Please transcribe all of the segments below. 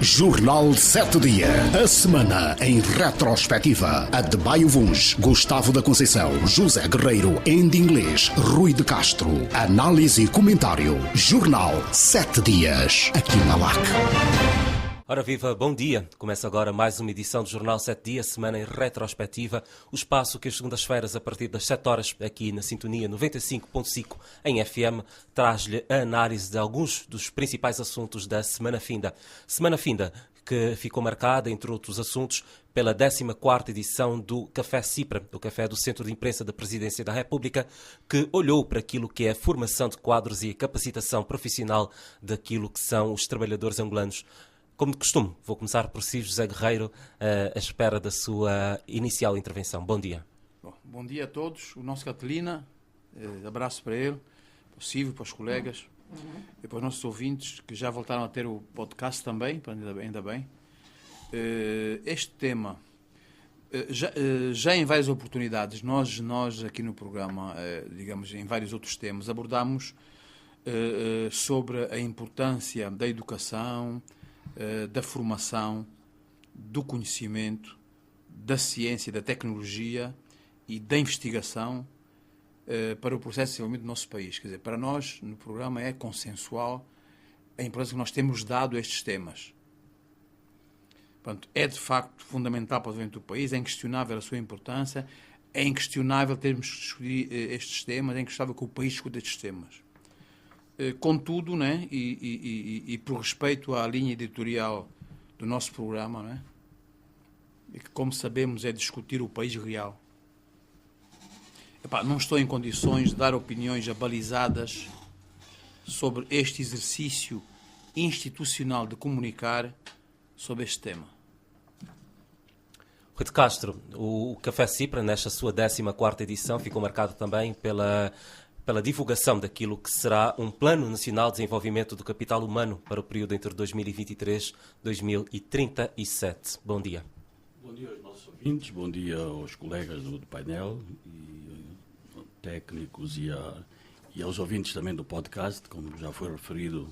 Jornal 7 Dias. A semana em retrospectiva. Adebayo Vuns, Gustavo da Conceição, José Guerreiro, Andy Inglês, Rui de Castro. Análise e comentário. Jornal 7 Dias. Aqui na LAC. Ora viva, bom dia. Começa agora mais uma edição do Jornal 7 Dias, semana em retrospectiva. O espaço que as segundas-feiras, a partir das 7 horas, aqui na Sintonia 95.5 em FM, traz-lhe a análise de alguns dos principais assuntos da Semana Finda. Semana Finda que ficou marcada, entre outros assuntos, pela 14ª edição do Café Cipra, o café do Centro de Imprensa da Presidência da República, que olhou para aquilo que é a formação de quadros e a capacitação profissional daquilo que são os trabalhadores angolanos. Como de costume, vou começar por si, José Guerreiro, à espera da sua inicial intervenção. Bom dia. Bom dia a todos. O nosso Catalina, abraço para ele, para o Silvio, para os colegas e para os nossos ouvintes que já voltaram a ter o podcast também, ainda bem. Este tema, já em várias oportunidades, nós aqui no programa, digamos, em vários outros temas, abordamos sobre a importância da educação, da formação, do conhecimento, da ciência, da tecnologia e da investigação para o processo de desenvolvimento do nosso país. Quer dizer, para nós, no programa, é consensual a importância que nós temos dado a estes temas. Portanto, é de facto fundamental para o desenvolvimento do país, é inquestionável a sua importância, é inquestionável termos que discutir estes temas, é inquestionável que o país discute estes temas. Contudo, né, e por respeito à linha editorial do nosso programa, né, e que, como sabemos, é discutir o país real, não estou em condições de dar opiniões abalizadas sobre este exercício institucional de comunicar sobre este tema. Rui de Castro, o Café Cipra, nesta sua 14ª edição, ficou marcado também pela divulgação daquilo que será um Plano Nacional de Desenvolvimento do Capital Humano para o período entre 2023 e 2037. Bom dia. Bom dia aos nossos ouvintes, bom dia aos colegas do painel, e técnicos e aos ouvintes também do podcast. Como já foi referido,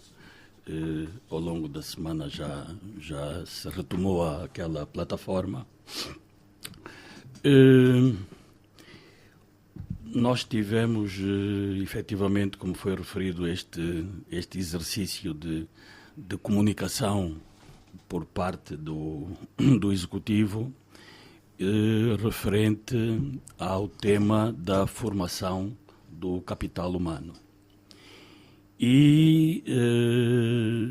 ao longo da semana já se retomou aquela plataforma. Nós tivemos, efetivamente, como foi referido, este exercício de comunicação por parte do Executivo referente ao tema da formação do capital humano. E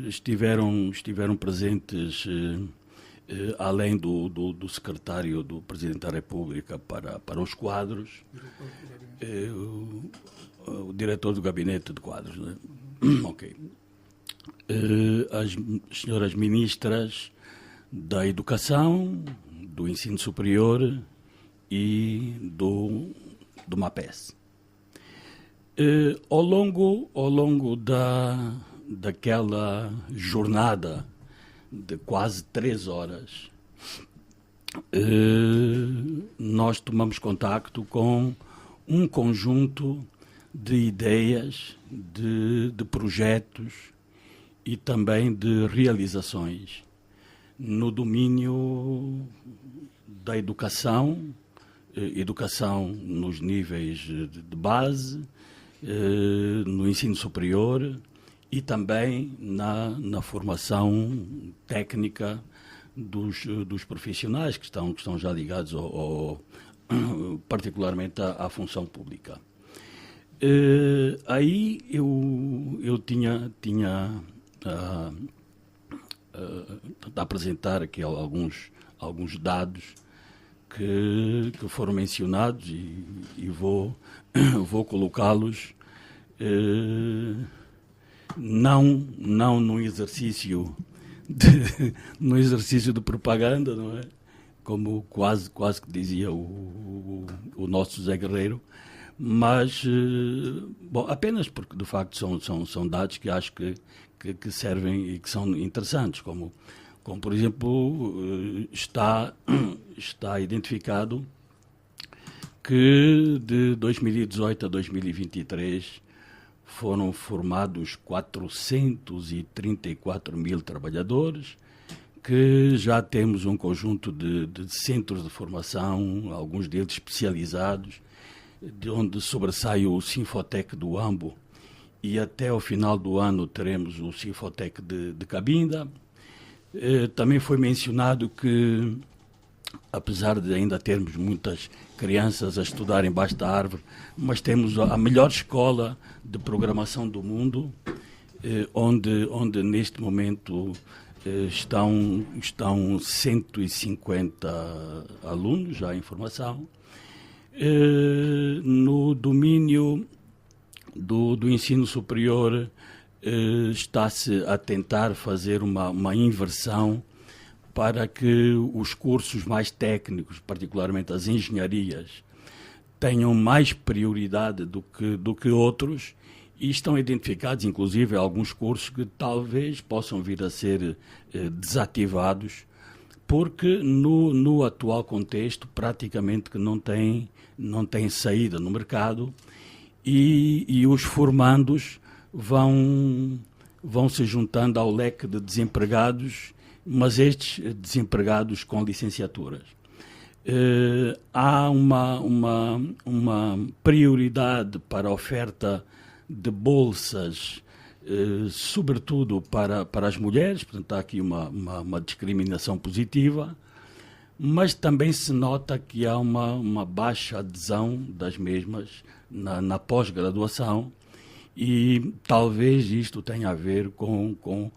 estiveram presentes, além do secretário do Presidente da República para os quadros, o diretor do gabinete de quadros, né? Ok. As senhoras ministras da Educação, do Ensino Superior e do MAPES. Ao longo daquela jornada de quase 3 horas, nós tomamos contacto com um conjunto de ideias, de projetos e também de realizações no domínio da educação nos níveis de base, no ensino superior e também na formação técnica dos profissionais que estão já ligados particularmente à função pública. Aí eu tinha a apresentar aqui alguns dados que foram mencionados e vou colocá-los não num exercício de propaganda, não é? Como quase que dizia o nosso José Guerreiro, mas apenas porque de facto são dados que acho que servem e que são interessantes, como por exemplo está identificado que de 2018 a 2023 foram formados 434 mil trabalhadores que já temos um conjunto de centros de formação, alguns deles especializados, de onde sobressai o Sinfotec do Huambo, e até ao final do ano teremos o Sinfotec de Cabinda. Também foi mencionado que, apesar de ainda termos muitas crianças a estudar embaixo da árvore, mas temos a melhor escola de programação do mundo, onde neste momento estão 150 alunos já em formação. No domínio do ensino superior, está-se a tentar fazer uma inversão para que os cursos mais técnicos, particularmente as engenharias, tenham mais prioridade do que outros, e estão identificados, inclusive, alguns cursos que talvez possam vir a ser desativados, porque no atual contexto praticamente que não tem saída no mercado, e os formandos vão se juntando ao leque de desempregados, mas estes desempregados com licenciaturas. Há uma prioridade para a oferta de bolsas, sobretudo para as mulheres, portanto há aqui uma discriminação positiva, mas também se nota que há uma baixa adesão das mesmas na pós-graduação, e talvez isto tenha a ver com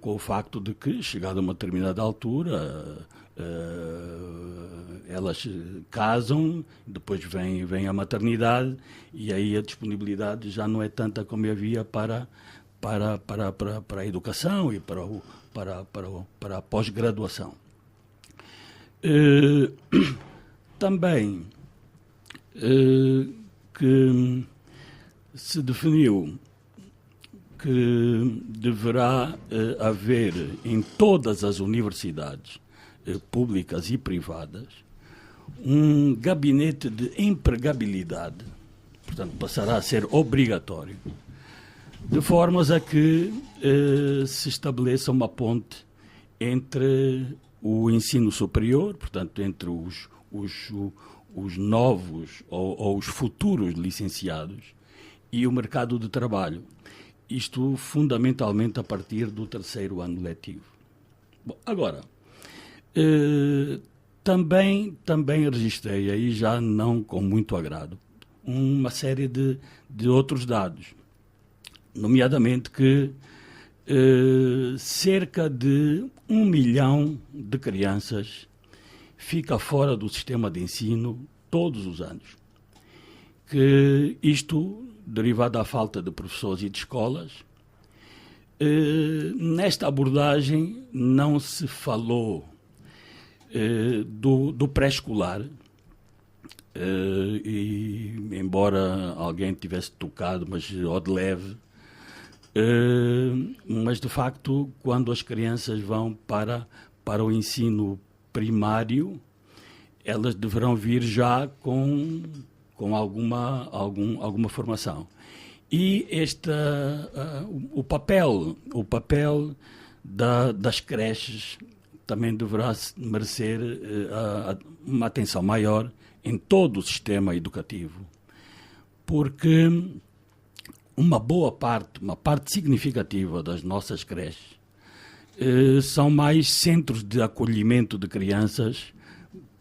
o facto de que, chegada a uma determinada altura, elas casam, depois vem a maternidade, e aí a disponibilidade já não é tanta como havia para a educação e para a pós-graduação. Também que se definiu que deverá haver em todas as universidades públicas e privadas um gabinete de empregabilidade, portanto passará a ser obrigatório, de formas a que se estabeleça uma ponte entre o ensino superior, portanto entre os novos ou os futuros licenciados, e o mercado de trabalho. Isto fundamentalmente a partir do 3º ano letivo. Bom, agora, também registrei, aí já não com muito agrado, uma série de outros dados, nomeadamente que cerca de 1 milhão de crianças fica fora do sistema de ensino todos os anos. Que isto, derivado da falta de professores e de escolas, nesta abordagem não se falou do pré-escolar, e embora alguém tivesse tocado, mas ao de leve, mas de facto quando as crianças vão para o ensino primário, elas deverão vir já com alguma formação. E o papel das creches também deverá merecer uma atenção maior em todo o sistema educativo, porque uma parte significativa das nossas creches são mais centros de acolhimento de crianças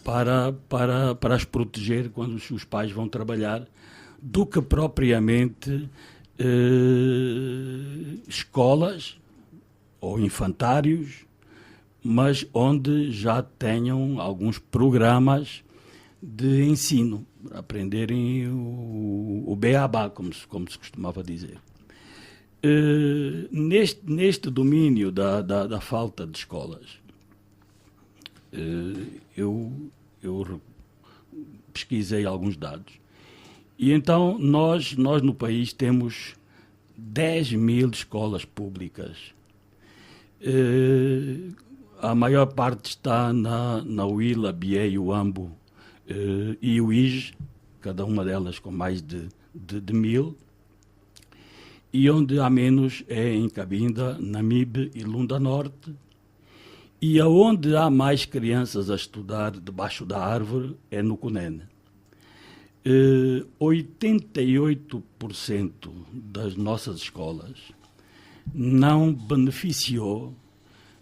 para as proteger quando os pais vão trabalhar, do que propriamente escolas ou infantários, mas onde já tenham alguns programas de ensino, para aprenderem o beabá, como se costumava dizer. Neste domínio da falta de escolas, eu pesquisei alguns dados, e então nós no país temos 10 mil escolas públicas. A maior parte está na Huila, Bié e Huambo, e o IJ, cada uma delas com mais de 1000, e onde há menos é em Cabinda, Namibe e Lunda Norte, E aonde há mais crianças a estudar debaixo da árvore é no CUNEN. 88% das nossas escolas não beneficiou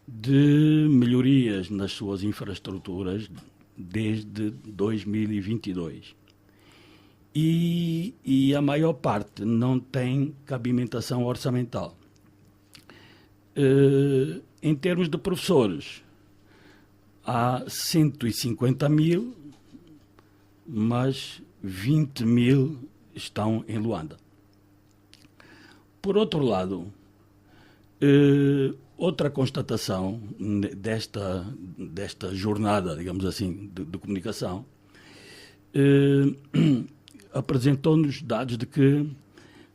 de melhorias nas suas infraestruturas desde 2022. E a maior parte não tem cabimentação orçamental. Em termos de professores, há 150 mil, mas 20 mil estão em Luanda. Por outro lado, outra constatação desta jornada, digamos assim, de comunicação, apresentou-nos dados de que,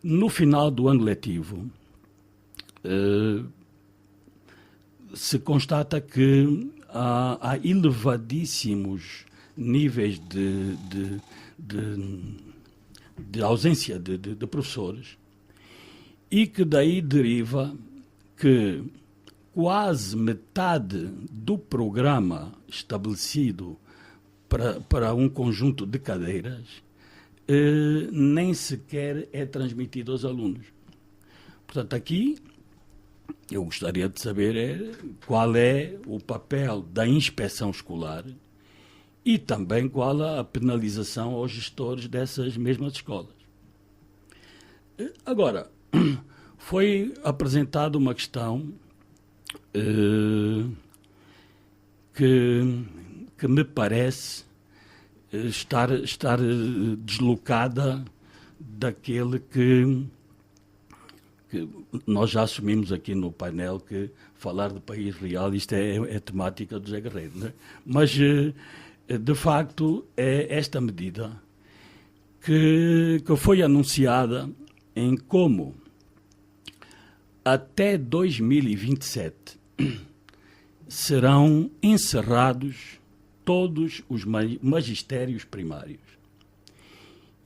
no final do ano letivo, se constata que há elevadíssimos níveis de ausência de professores e que daí deriva que quase metade do programa estabelecido para um conjunto de cadeiras nem sequer é transmitido aos alunos. Portanto, aqui eu gostaria de saber qual é o papel da inspeção escolar e também qual a penalização aos gestores dessas mesmas escolas. Agora, foi apresentada uma questão que me parece estar deslocada daquele que nós já assumimos aqui no painel, que falar de país real, isto é temática do Zé Guerreiro, não é? Mas, de facto, é esta medida que foi anunciada em como até 2027 serão encerrados todos os magistérios primários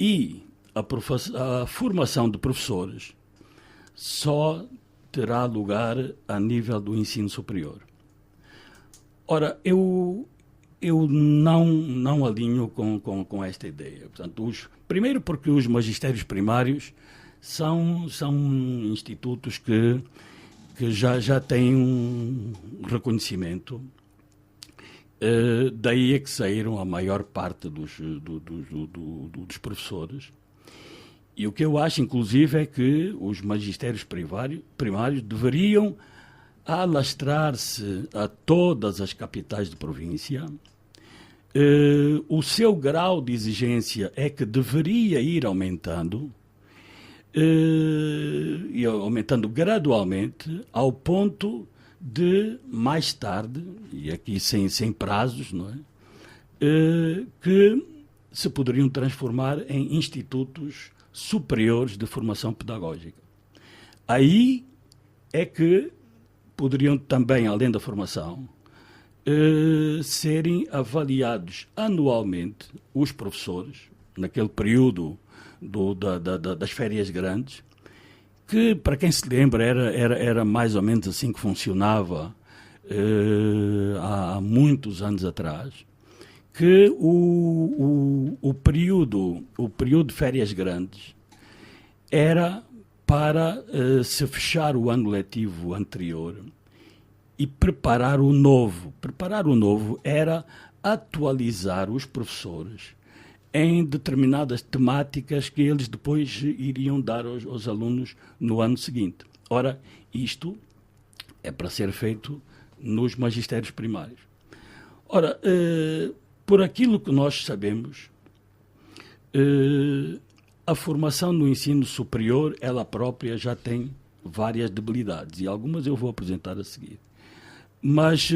e a formação de professores só terá lugar a nível do ensino superior. Ora, eu não alinho com esta ideia. Portanto, primeiro porque os magistérios primários são institutos que já têm um reconhecimento. Daí é que saíram a maior parte dos professores. E o que eu acho, inclusive, é que os magistérios primários deveriam alastrar-se a todas as capitais de província. O seu grau de exigência é que deveria ir aumentando, e aumentando gradualmente, ao ponto de, mais tarde, e aqui sem prazos, não é? Que se poderiam transformar em institutos superiores de formação pedagógica. Aí é que poderiam também, além da formação, serem avaliados anualmente os professores, naquele período das férias grandes, que, para quem se lembra, era mais ou menos assim que funcionava há muitos anos atrás, que o período de férias grandes era para se fechar o ano letivo anterior e preparar o novo. Preparar o novo era atualizar os professores em determinadas temáticas que eles depois iriam dar aos alunos no ano seguinte. Ora, isto é para ser feito nos magistérios primários. Ora, por aquilo que nós sabemos, a formação no ensino superior, ela própria já tem várias debilidades, e algumas eu vou apresentar a seguir. Mas,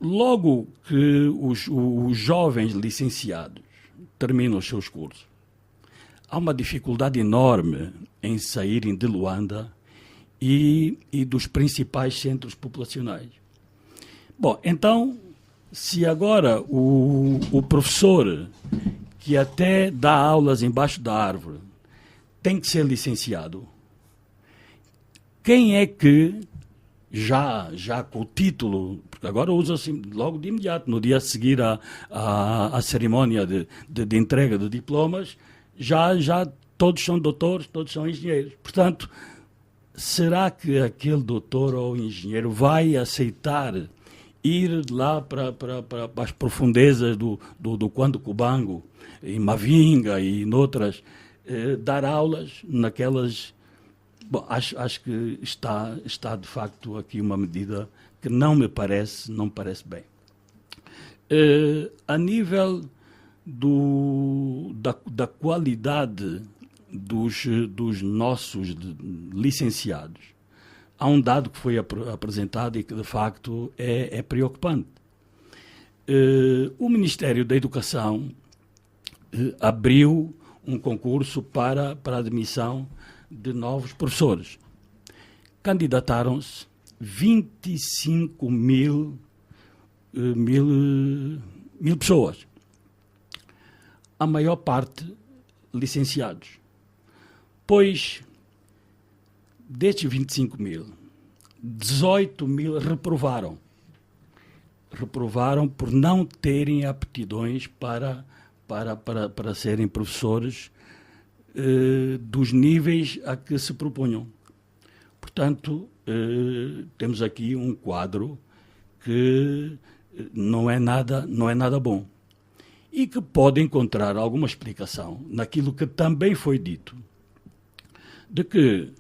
logo que os jovens licenciados terminam os seus cursos, há uma dificuldade enorme em saírem de Luanda e dos principais centros populacionais. Bom, então, se agora o professor que até dá aulas embaixo da árvore tem que ser licenciado, quem é que já com o título, porque agora usa-se logo de imediato, no dia a seguir à cerimónia de entrega de diplomas, já todos são doutores, todos são engenheiros. Portanto, será que aquele doutor ou engenheiro vai aceitar ir lá para as profundezas do Quando Cubango, em Mavinga e noutras, dar aulas naquelas... Bom, acho que está de facto aqui uma medida que não me parece bem. A nível da qualidade dos nossos licenciados, há um dado que foi apresentado e que de facto é preocupante. O Ministério da Educação abriu um concurso para a admissão de novos professores. Candidataram-se 25 mil pessoas. A maior parte licenciados. Pois, destes 25 mil, 18 mil reprovaram. Reprovaram por não terem aptidões para serem professores dos níveis a que se propunham. Portanto, temos aqui um quadro que não é nada bom e que pode encontrar alguma explicação naquilo que também foi dito, de que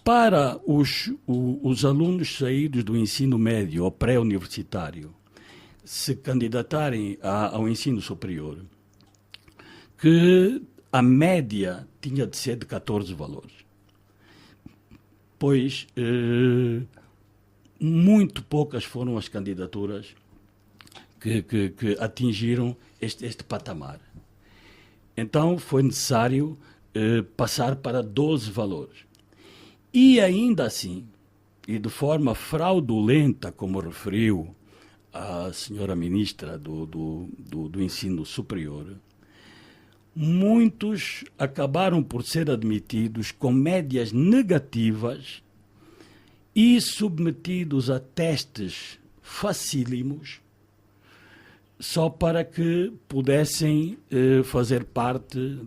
para os alunos saídos do ensino médio ou pré-universitário se candidatarem ao ensino superior, que a média tinha de ser de 14 valores. Pois muito poucas foram as candidaturas que atingiram este patamar. Então foi necessário passar para 12 valores. E ainda assim, e de forma fraudulenta, como referiu a senhora ministra do Ensino Superior, muitos acabaram por ser admitidos com médias negativas e submetidos a testes facílimos só para que pudessem fazer parte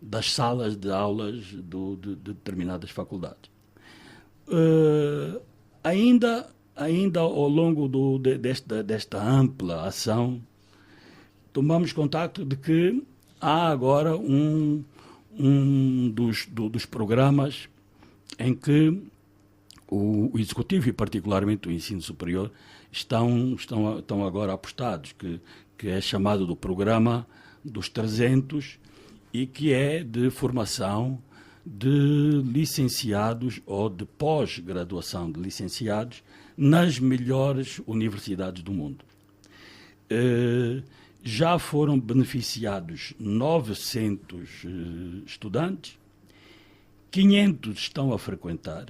das salas de aulas de determinadas faculdades. Ainda ao longo desta ampla ação, tomamos contato de que há agora um dos programas em que o Executivo e particularmente o Ensino Superior estão agora apostados, que é chamado do Programa dos 300 e que é de formação de licenciados ou de pós-graduação de licenciados nas melhores universidades do mundo. Já foram beneficiados 900 estudantes, 500 estão a frequentar.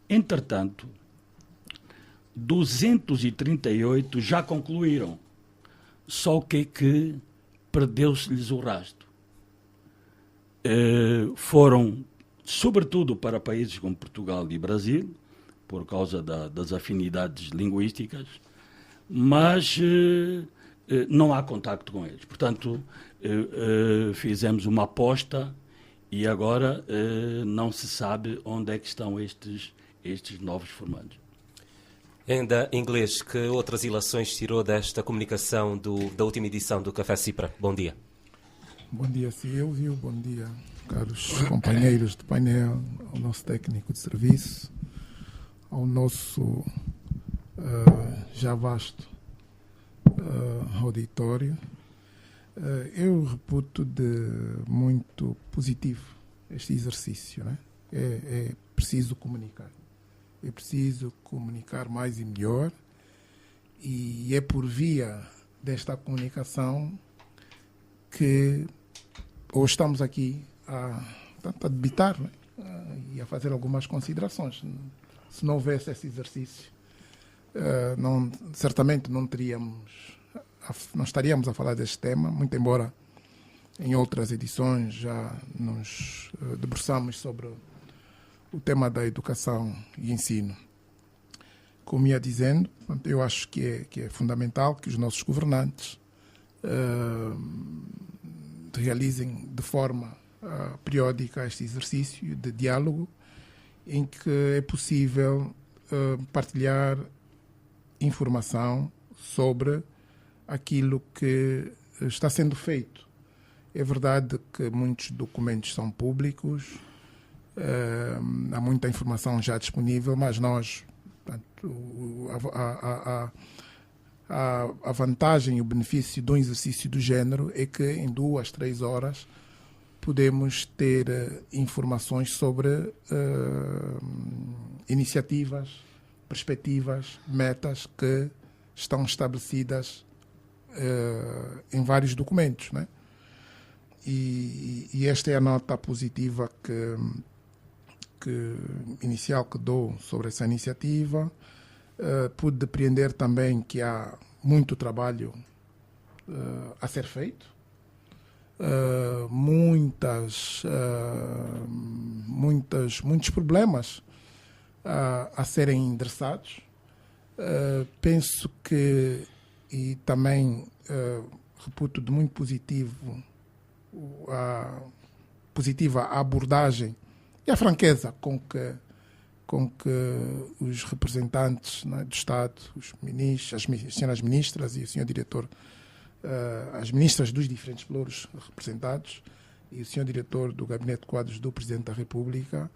Entretanto, 238 já concluíram, só que perdeu-se-lhes o rastro. Foram, sobretudo, para países como Portugal e Brasil, por causa das afinidades linguísticas, mas não há contacto com eles. Portanto, fizemos uma aposta e agora não se sabe onde é que estão estes novos formandos. Ainda inglês, que outras ilações tirou desta comunicação da última edição do Café Cipra? Bom dia. Bom dia, Silvio. Bom dia, caros companheiros de painel, ao nosso técnico de serviço, ao nosso já vasto auditório. Eu reputo de muito positivo este exercício, né? É preciso comunicar. É preciso comunicar mais e melhor, e é por via desta comunicação que hoje estamos aqui a debitar, né? E a fazer algumas considerações. Se não houvesse esse exercício, certamente não estaríamos a falar deste tema, muito embora em outras edições já nos debruçamos sobre o tema da educação e ensino. Como ia dizendo, eu acho que é fundamental que os nossos governantes realizem de forma periódica este exercício de diálogo em que é possível partilhar informação sobre aquilo que está sendo feito. É verdade que muitos documentos são públicos, há muita informação já disponível, mas nós, portanto, a vantagem e o benefício de um exercício do género é que em 2, 3 horas podemos ter informações sobre iniciativas, perspectivas, metas que estão estabelecidas em vários documentos, né? E esta é a nota positiva inicial que dou sobre essa iniciativa. Pude depreender também que há muito trabalho a ser feito, muitos problemas a serem endereçados. Penso que, e também reputo de muito positiva a abordagem e a franqueza com que os representantes, né, do Estado, os ministros, as senhoras ministras e o senhor diretor, as ministras dos diferentes pluros representados e o senhor diretor do Gabinete de Quadros do Presidente da República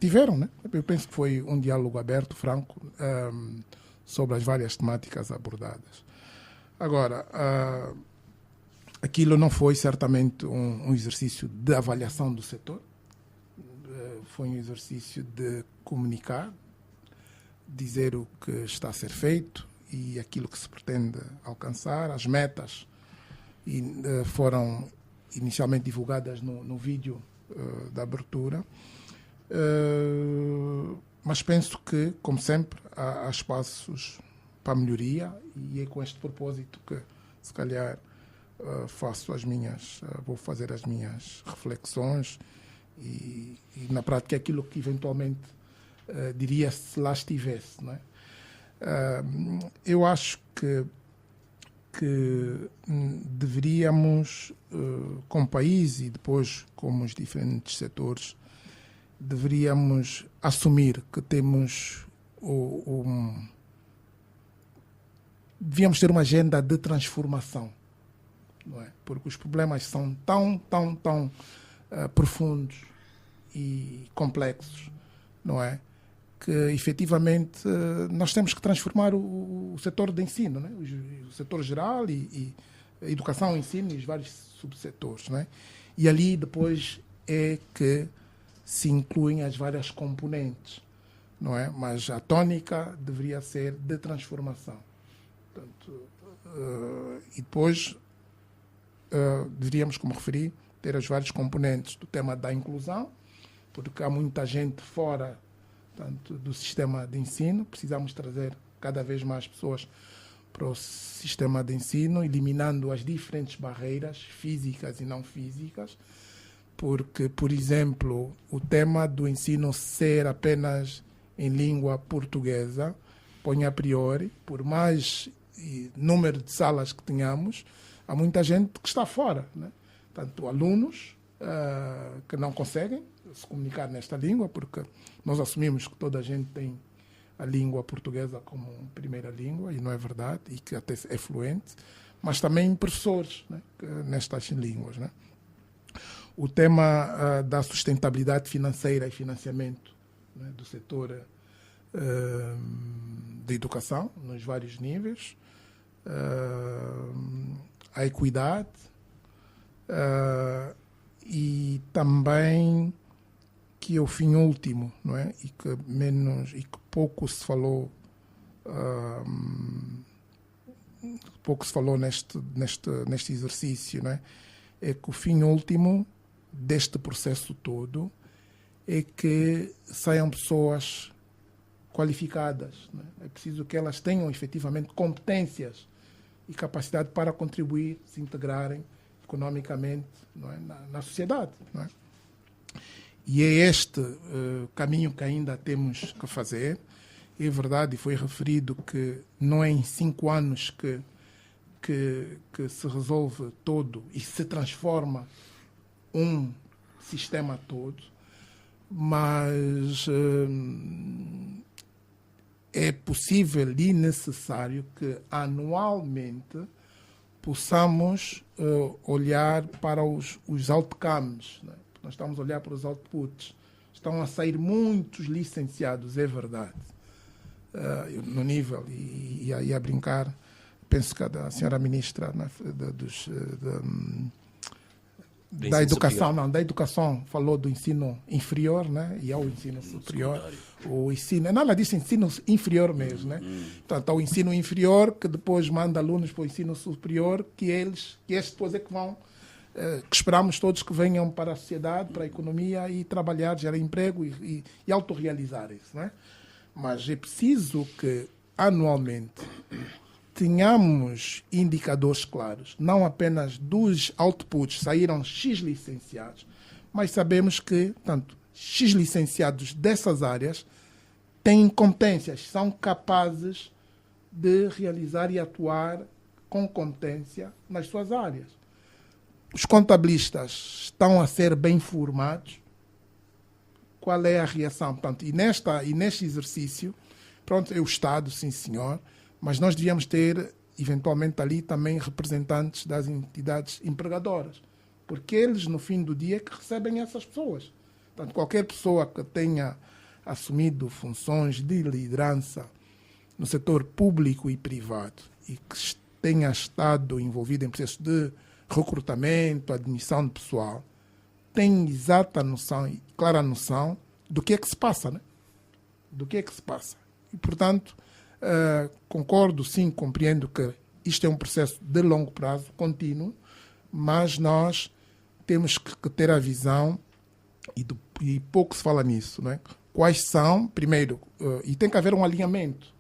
tiveram, né? Eu penso que foi um diálogo aberto, franco, sobre as várias temáticas abordadas. Agora, aquilo não foi certamente um exercício de avaliação do setor, foi um exercício de comunicar, dizer o que está a ser feito e aquilo que se pretende alcançar. As metas foram inicialmente divulgadas no vídeo da abertura, mas penso que, como sempre, há espaços para melhoria e é com este propósito que, se calhar, vou fazer as minhas reflexões e na prática aquilo que eventualmente diria se lá estivesse, não é? Eu acho que deveríamos, como país e depois como os diferentes setores, deveríamos assumir que temos devíamos ter uma agenda de transformação, não é? Porque os problemas são tão profundos e complexos, não é? Que efetivamente nós temos que transformar o setor de ensino, né? O setor geral e a educação, o ensino e os vários subsetores, né? E ali depois é que se incluem as várias componentes, não é? Mas a tônica deveria ser de transformação. Portanto, e depois deveríamos, como referi, ter os vários componentes do tema da inclusão, porque há muita gente fora, portanto, do sistema de ensino. Precisamos trazer cada vez mais pessoas para o sistema de ensino, eliminando as diferentes barreiras físicas e não físicas, porque, por exemplo, o tema do ensino ser apenas em língua portuguesa põe a priori, por mais número de salas que tenhamos, há muita gente que está fora, né? Tanto alunos que não conseguem se comunicar nesta língua, porque nós assumimos que toda a gente tem a língua portuguesa como primeira língua, e não é verdade, e que até é fluente, mas também professores, né, nestas línguas, né? O tema da sustentabilidade financeira e financiamento, né, do setor da educação, nos vários níveis, a equidade, e também que é o fim último, não é? E que pouco se falou neste exercício, não é? É que o fim último deste processo todo é que saiam pessoas qualificadas, não é? É preciso que elas tenham efetivamente competências e capacidade para contribuir, se integrarem economicamente, não é? Na sociedade, não é? E é este caminho que ainda temos que fazer. É verdade, foi referido que não é em 5 anos que se resolve todo e se transforma um sistema todo, mas é possível e necessário que anualmente possamos olhar para os outcomes, né? Nós estamos a olhar para os outputs. Estão a sair muitos licenciados, é verdade, no nível, e aí a brincar, penso que a senhora ministra da educação, não, da educação falou do ensino inferior, né? E ao ensino superior. O ensino, ela disse ensino inferior mesmo, né? Portanto, ao ensino inferior, que depois manda alunos para o ensino superior, que estes depois é que vão, que esperamos todos que venham para a sociedade, para a economia e trabalhar, gerar emprego e autorrealizarem-se, né? Mas é preciso que anualmente tenhamos indicadores claros, não apenas dos outputs, saíram X licenciados, mas sabemos que, tanto X licenciados dessas áreas têm competências, são capazes de realizar e atuar com competência nas suas áreas. Os contabilistas estão a ser bem formados. Qual é a reação? Portanto, e neste exercício, pronto, é o Estado, sim senhor, mas nós devíamos ter, eventualmente, ali também representantes das entidades empregadoras, porque eles, no fim do dia, que recebem essas pessoas. Portanto, qualquer pessoa que tenha assumido funções de liderança no setor público e privado e que tenha estado envolvido em processos de recrutamento, admissão de pessoal, tem exata noção e clara noção do que é que se passa, né? Do que é que se passa. E, portanto, concordo, sim, compreendo que isto é um processo de longo prazo, contínuo, mas nós temos que ter a visão, e pouco se fala nisso, né? Quais são, primeiro, e tem que haver um alinhamento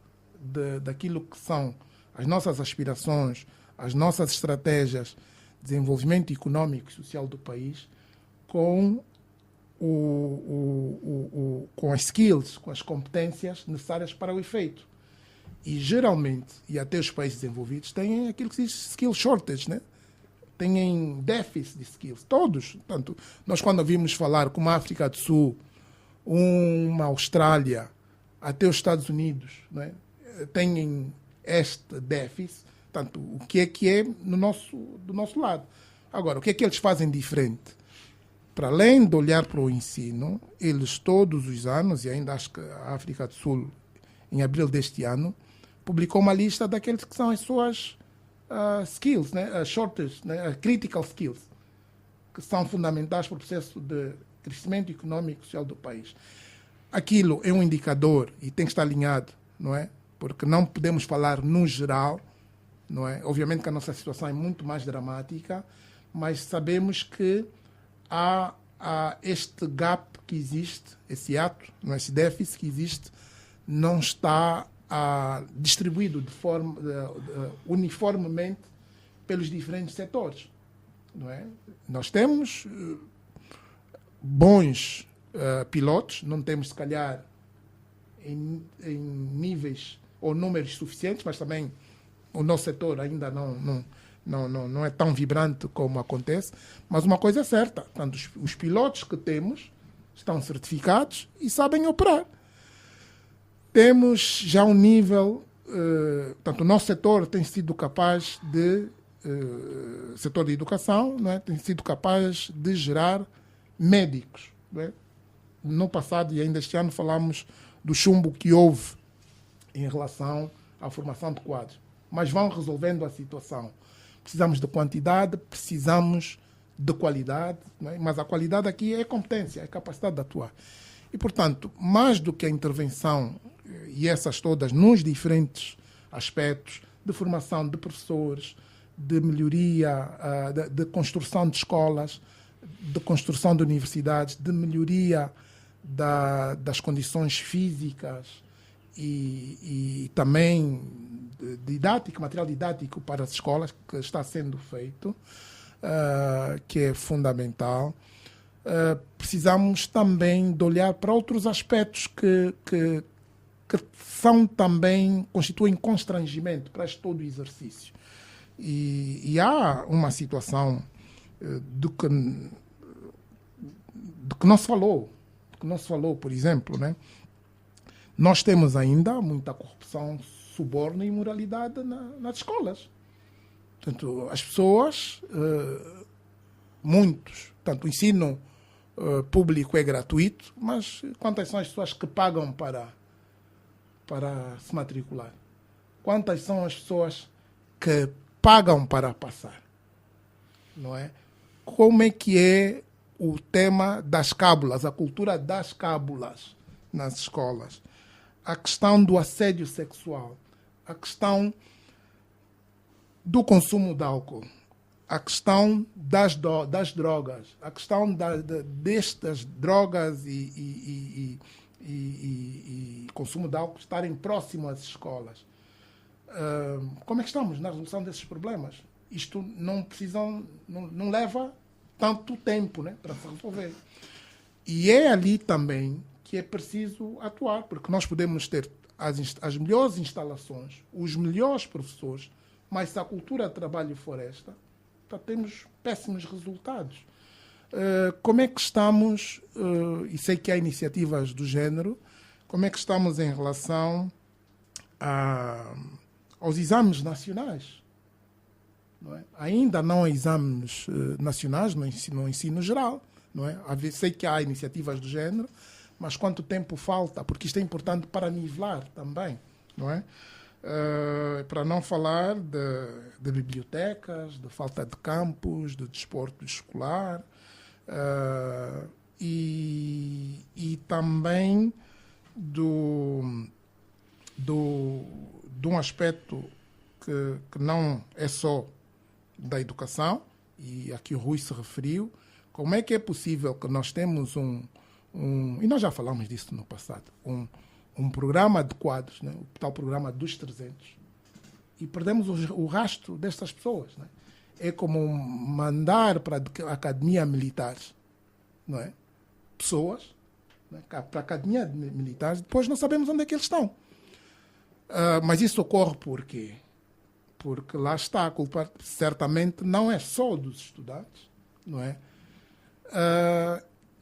daquilo que são as nossas aspirações, as nossas estratégias de desenvolvimento econômico e social do país com com as skills, com as competências necessárias para o efeito. E geralmente, e até os países desenvolvidos, têm aquilo que se diz skill shortage, né? Têm déficit de skills, todos. Portanto, nós quando ouvimos falar como a África do Sul, uma Austrália, até os Estados Unidos, né, têm este déficit, portanto, o que é do nosso lado. Agora, o que é que eles fazem diferente? Para além de olhar para o ensino, eles todos os anos, e ainda acho que a África do Sul, em abril deste ano, publicou uma lista daqueles que são as suas skills, né? Shortage, né? Critical skills, que são fundamentais para o processo de crescimento econômico e social do país. Aquilo é um indicador e tem que estar alinhado, não é? Porque não podemos falar no geral, não é? Obviamente que a nossa situação é muito mais dramática, mas sabemos que há este gap que existe, esse ato, esse déficit que existe, não está distribuído de forma uniformemente pelos diferentes setores, não é? Nós temos bons pilotos, não temos, se calhar, em níveis ou números suficientes, mas também o nosso setor ainda não é tão vibrante como acontece, mas uma coisa é certa, portanto, os pilotos que temos estão certificados e sabem operar. Temos já um nível, portanto, o nosso setor tem sido capaz setor de educação, não é? Tem sido capaz de gerar médicos. Não é? No passado e ainda este ano falámos do chumbo que houve em relação à formação de quadros, mas vão resolvendo a situação. Precisamos de quantidade, precisamos de qualidade, não é? Mas a qualidade aqui é competência, é capacidade de atuar. E, portanto, mais do que a intervenção, e essas todas, nos diferentes aspectos de formação de professores, de melhoria, de construção de escolas, de construção de universidades, de melhoria das condições físicas e também didático, material didático para as escolas, que está sendo feito, que é fundamental. precisamos também de olhar para outros aspectos que são também, constituem constrangimento para este todo o exercício. E há uma situação do que não se falou, por exemplo, né? Nós temos ainda muita corrupção, suborno e imoralidade nas escolas. Portanto, as pessoas, muitos, tanto o ensino público é gratuito, mas quantas são as pessoas que pagam para se matricular? Quantas são as pessoas que pagam para passar? Não é? Como é que é o tema das cábulas, a cultura das cábulas nas escolas? A questão do assédio sexual, a questão do consumo de álcool, a questão das drogas, a questão destas drogas e consumo de álcool estarem próximos às escolas. Como é que estamos na resolução desses problemas? Isto não leva tanto tempo, né, para se resolver. E é ali também que é preciso atuar, porque nós podemos ter as melhores instalações, os melhores professores, mas se a cultura de trabalho for esta, temos péssimos resultados. Como é que estamos, e sei que há iniciativas do género, como é que estamos em relação aos exames nacionais? Não é? Ainda não há exames nacionais no ensino geral. Não é? Sei que há iniciativas do género, mas quanto tempo falta? Porque isto é importante para nivelar também. Não é? Para não falar de bibliotecas, de falta de campos, de desporto escolar, e também de um aspecto que não é só da educação, e aqui o Rui se referiu, como é que é possível que nós temos e nós já falamos disso no passado, um programa de quadros, né? O tal programa dos 300, e perdemos o rastro destas pessoas. Né? É como mandar para a academia militar, não é? Pessoas, né? Para a academia militar, depois não sabemos onde é que eles estão. Mas isso ocorre por quê? Porque lá está, a culpa certamente não é só dos estudantes, não é?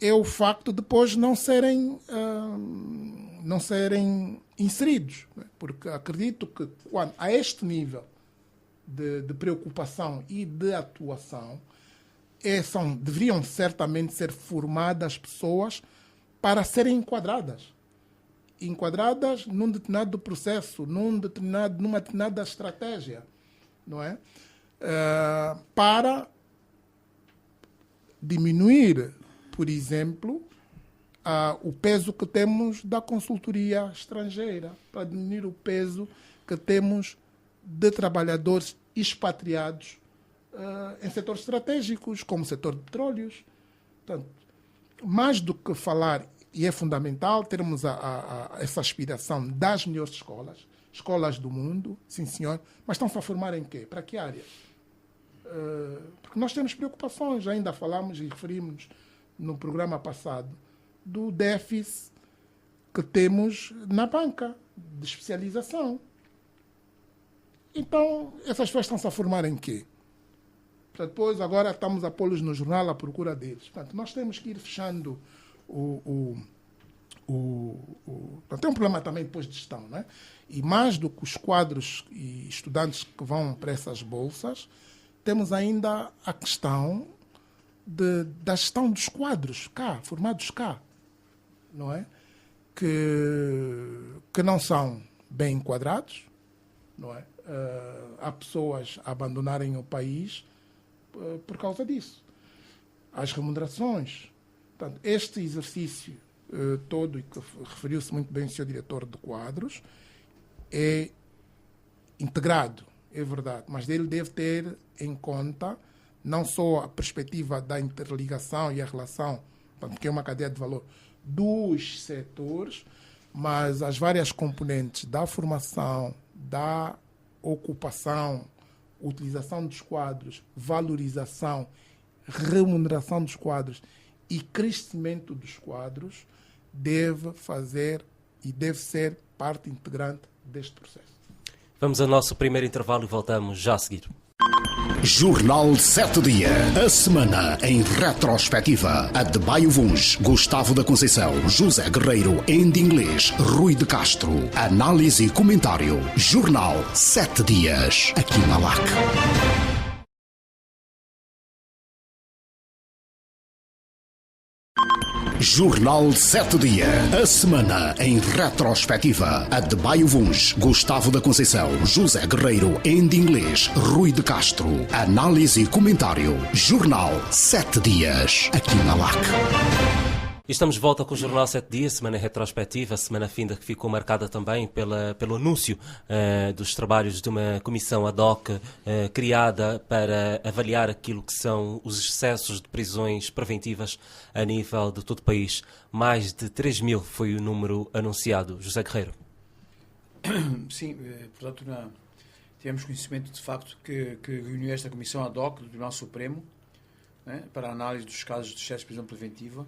É o facto de depois não serem inseridos. Né? Porque acredito que a este nível de preocupação e de atuação, deveriam certamente ser formadas pessoas para serem enquadradas num determinado processo, numa determinada estratégia, não é? Para diminuir, por exemplo, o peso que temos da consultoria estrangeira, para diminuir o peso que temos de trabalhadores expatriados em setores estratégicos, como o setor de petróleos. Portanto, mais do que falar, e é fundamental termos essa aspiração das melhores escolas do mundo, sim senhor, mas estão-se a formar em quê? Para que áreas? Porque nós temos preocupações, ainda falamos e referimos no programa passado, do déficit que temos na banca de especialização. Então, essas pessoas estão-se a formar em quê? Para depois, agora estamos a pô-los no jornal à procura deles. Portanto, nós temos que ir fechando tem um problema também depois de gestão, não é? E mais do que os quadros e estudantes que vão para essas bolsas, temos ainda a questão da gestão dos quadros formados cá, não é? Que não são bem enquadrados, não é? Há pessoas a abandonarem o país por causa disso. As remunerações. Portanto, este exercício todo, e que referiu-se muito bem o Sr. Diretor de Quadros, é integrado, é verdade, mas ele deve ter em conta não só a perspectiva da interligação e a relação, porque é uma cadeia de valor dos setores, mas as várias componentes da formação, da ocupação, utilização dos quadros, valorização, remuneração dos quadros e crescimento dos quadros deve fazer e deve ser parte integrante deste processo. Vamos ao nosso primeiro intervalo e voltamos já a seguir. Jornal 7 Dia. A semana em retrospectiva. Adebayo Vuns, Gustavo da Conceição, José Guerreiro, em inglês, Rui de Castro. Análise e comentário. Jornal 7 Dias. Aqui na LAC. Jornal 7 Dia. A semana em retrospectiva. Adebayo Vuns, Gustavo da Conceição, José Guerreiro, em inglês, Rui de Castro. Análise e comentário. Jornal 7 Dias. Aqui na LAC. Estamos de volta com o Jornal 7 Dias, semana retrospectiva, semana finda que ficou marcada também pelo anúncio dos trabalhos de uma comissão ad hoc criada para avaliar aquilo que são os excessos de prisões preventivas a nível de todo o país. Mais de 3.000 foi o número anunciado. José Guerreiro. Sim, portanto, tivemos conhecimento de facto que reuniu esta comissão ad hoc do Tribunal Supremo, né, para a análise dos casos de excesso de prisão preventiva.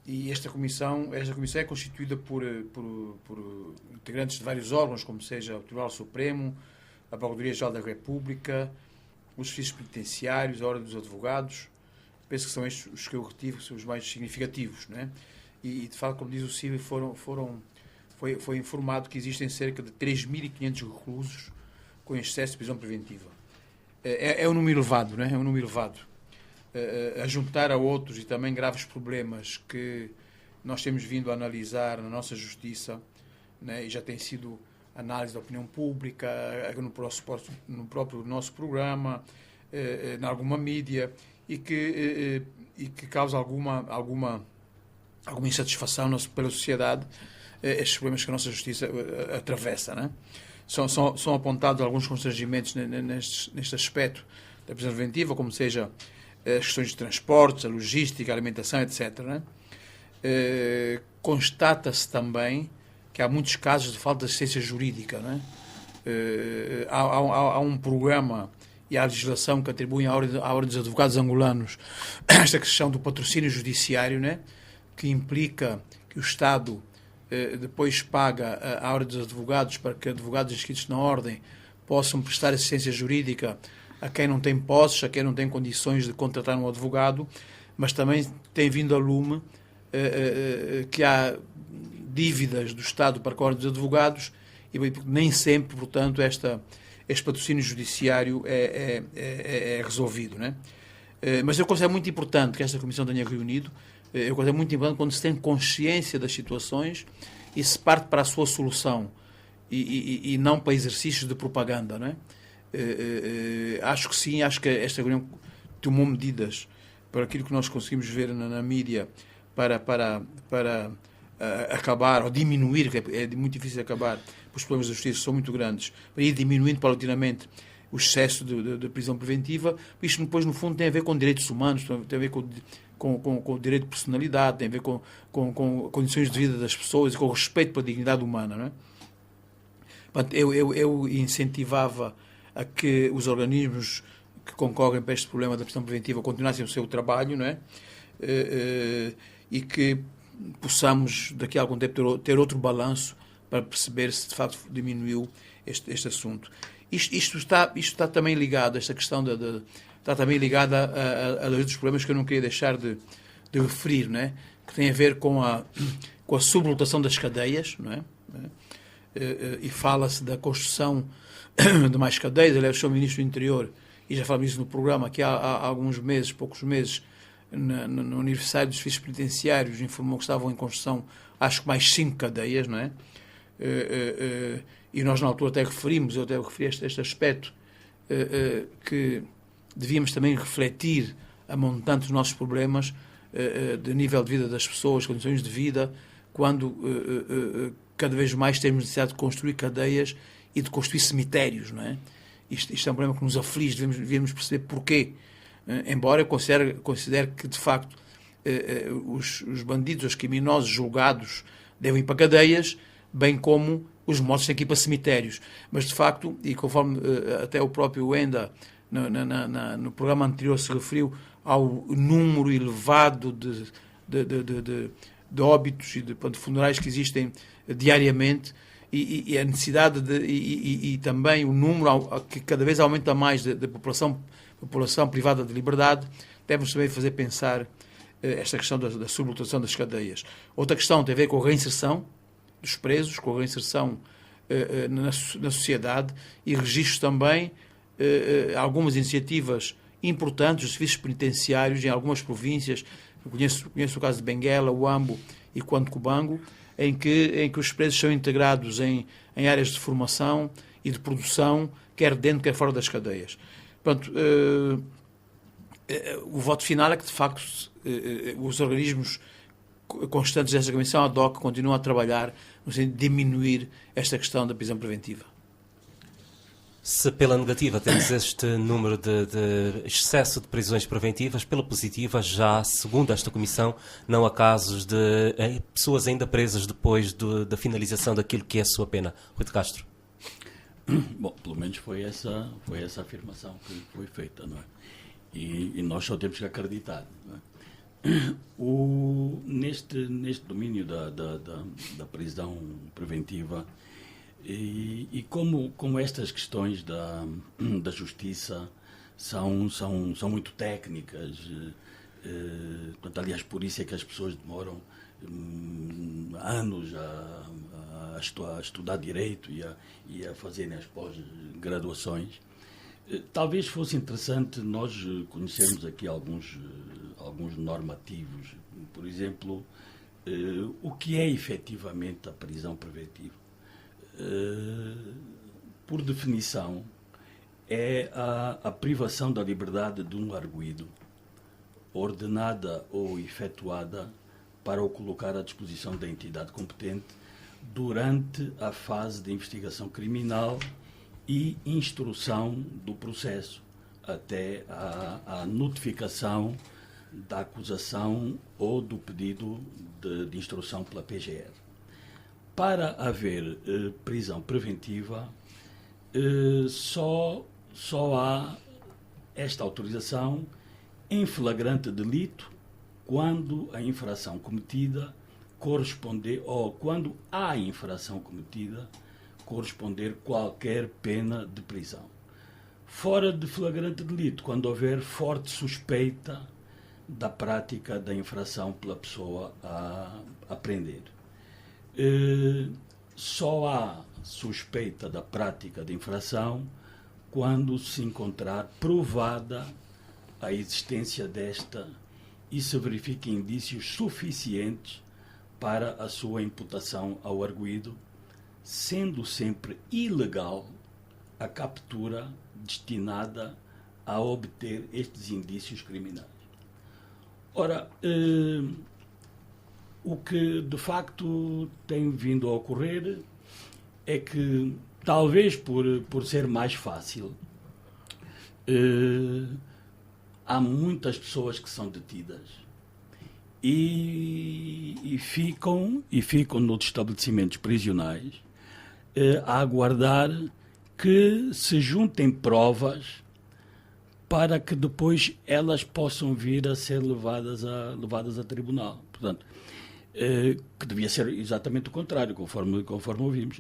E esta comissão é constituída por integrantes de vários órgãos, como seja o Tribunal Supremo, a Procuradoria-Geral da República, os serviços penitenciários, a Ordem dos Advogados. Penso que são estes os que eu retive, que são os mais significativos, né? E de facto, como diz o Silvio, foi informado que existem cerca de 3.500 reclusos com excesso de prisão preventiva. É um número elevado, né? É um número elevado. A juntar a outros e também graves problemas que nós temos vindo a analisar na nossa justiça, né, e já tem sido análise da opinião pública, no próprio nosso programa, em alguma mídia, e que causa alguma insatisfação pela sociedade, estes problemas que a nossa justiça atravessa, né? São apontados alguns constrangimentos neste aspecto da prisão preventiva, como seja as questões de transportes, a logística, a alimentação, etc. Né? Constata-se também que há muitos casos de falta de assistência jurídica. Né? Há um programa e há legislação que atribui à Ordem dos Advogados Angolanos esta questão do patrocínio judiciário, né? Que implica que o Estado depois paga à Ordem dos Advogados para que advogados inscritos na Ordem possam prestar assistência jurídica a quem não tem posses, a quem não tem condições de contratar um advogado, mas também tem vindo a lume que há dívidas do Estado para com a Ordem dos Advogados e nem sempre, portanto, este patrocínio judiciário é resolvido, né? Mas eu considero muito importante que esta Comissão tenha reunido, eu considero muito importante quando se tem consciência das situações e se parte para a sua solução e não para exercícios de propaganda, não é? Acho que sim, acho que esta reunião tomou medidas para aquilo que nós conseguimos ver na mídia para acabar ou diminuir, que é muito difícil acabar, os problemas da justiça são muito grandes, para ir diminuindo paulatinamente o excesso de prisão preventiva. Isto depois, no fundo, tem a ver com direitos humanos, tem a ver com o direito de personalidade, tem a ver com condições de vida das pessoas e com o respeito pela dignidade humana, não é? Portanto, eu incentivava a que os organismos que concorrem para este problema da prisão preventiva continuassem o seu trabalho, não é? E que possamos, daqui a algum tempo, ter outro balanço para perceber se de facto diminuiu este assunto. Isto está também ligado, esta questão está também ligada a dois dos problemas que eu não queria deixar de referir, não é? Que tem a ver com a sublotação das cadeias, não é? E fala-se da construção de mais cadeias. Aliás, o Sr. Ministro do Interior, e já falamos isso no programa, que há alguns meses, poucos meses, no aniversário dos serviços penitenciários, informou que estavam em construção, acho que mais 5 cadeias, não é? E nós na altura até referimos, eu até referi este aspecto, que devíamos também refletir a montante dos nossos problemas de nível de vida das pessoas, condições de vida, quando cada vez mais temos necessidade de construir cadeias e de construir cemitérios, não é? Isto é um problema que nos aflige, devemos perceber porquê. Embora eu considere que, de facto, os bandidos, os criminosos julgados devem ir para cadeias, bem como os mortos têm que ir para cemitérios. Mas, de facto, e conforme até o próprio Wenda, no programa anterior, se referiu ao número elevado de óbitos e de funerais que existem diariamente, e a necessidade e também o número que cada vez aumenta mais de população privada de liberdade, deve-nos também fazer pensar esta questão da sobrelotação das cadeias. Outra questão tem a ver com a reinserção dos presos, com a reinserção na sociedade, e registro também algumas iniciativas importantes dos serviços penitenciários em algumas províncias. Eu conheço o caso de Benguela, Huambo e Cubango, em que os presos são integrados em áreas de formação e de produção, quer dentro, quer fora das cadeias. Portanto, o voto final é que, de facto, os organismos constantes desta Comissão ad hoc continuam a trabalhar no sentido de diminuir esta questão da prisão preventiva. Se pela negativa temos este número de excesso de prisões preventivas, pela positiva, já segundo esta Comissão, não há casos de pessoas ainda presas depois da finalização daquilo que é a sua pena. Rui de Castro. Bom, pelo menos foi essa afirmação que foi feita, não é? E nós só temos que acreditar, não é? Neste domínio da prisão preventiva, e como estas questões da justiça são muito técnicas, portanto, aliás, por isso é que as pessoas demoram anos a estudar direito e a fazerem as pós-graduações. Talvez fosse interessante nós conhecermos aqui alguns normativos. Por exemplo, o que é efetivamente a prisão preventiva? Por definição, é a privação da liberdade de um arguido, ordenada ou efetuada para o colocar à disposição da entidade competente durante a fase de investigação criminal e instrução do processo, até a notificação da acusação ou do pedido de instrução pela PGR. Para haver prisão preventiva, só há esta autorização em flagrante delito quando a infração cometida corresponder, ou quando a infração cometida corresponder qualquer pena de prisão. Fora de flagrante delito, quando houver forte suspeita da prática da infração pela pessoa a prender. Só há suspeita da prática da infração quando se encontrar provada a existência desta e se verifiquem indícios suficientes para a sua imputação ao arguido, sendo sempre ilegal a captura destinada a obter estes indícios criminais. Ora, o que de facto tem vindo a ocorrer é que, talvez por ser mais fácil, há muitas pessoas que são detidas e ficam nos estabelecimentos prisionais a aguardar que se juntem provas para que depois elas possam vir a ser levadas a tribunal. Portanto, que devia ser exatamente o contrário, conforme ouvimos.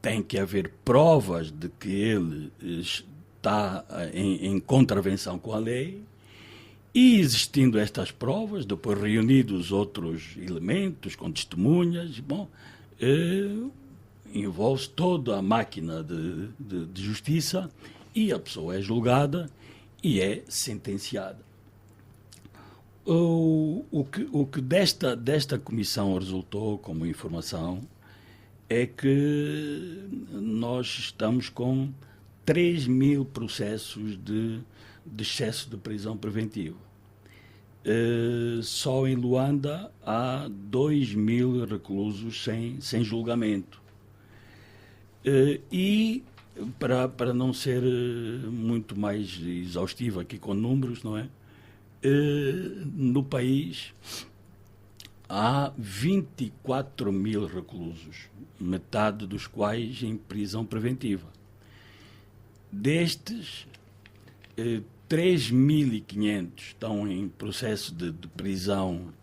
Tem que haver provas de que ele está em contravenção com a lei, e existindo estas provas, depois reunidos outros elementos com testemunhas, envolve toda a máquina de justiça e a pessoa é julgada e é sentenciada. O que desta comissão resultou como informação é que nós estamos com 3.000 processos de excesso de prisão preventiva. Só em Luanda há 2.000 reclusos sem julgamento. E, para não ser muito mais exaustivo aqui com números, não é? No país há 24.000 reclusos, metade dos quais em prisão preventiva. Destes, 3.500 estão em processo de prisão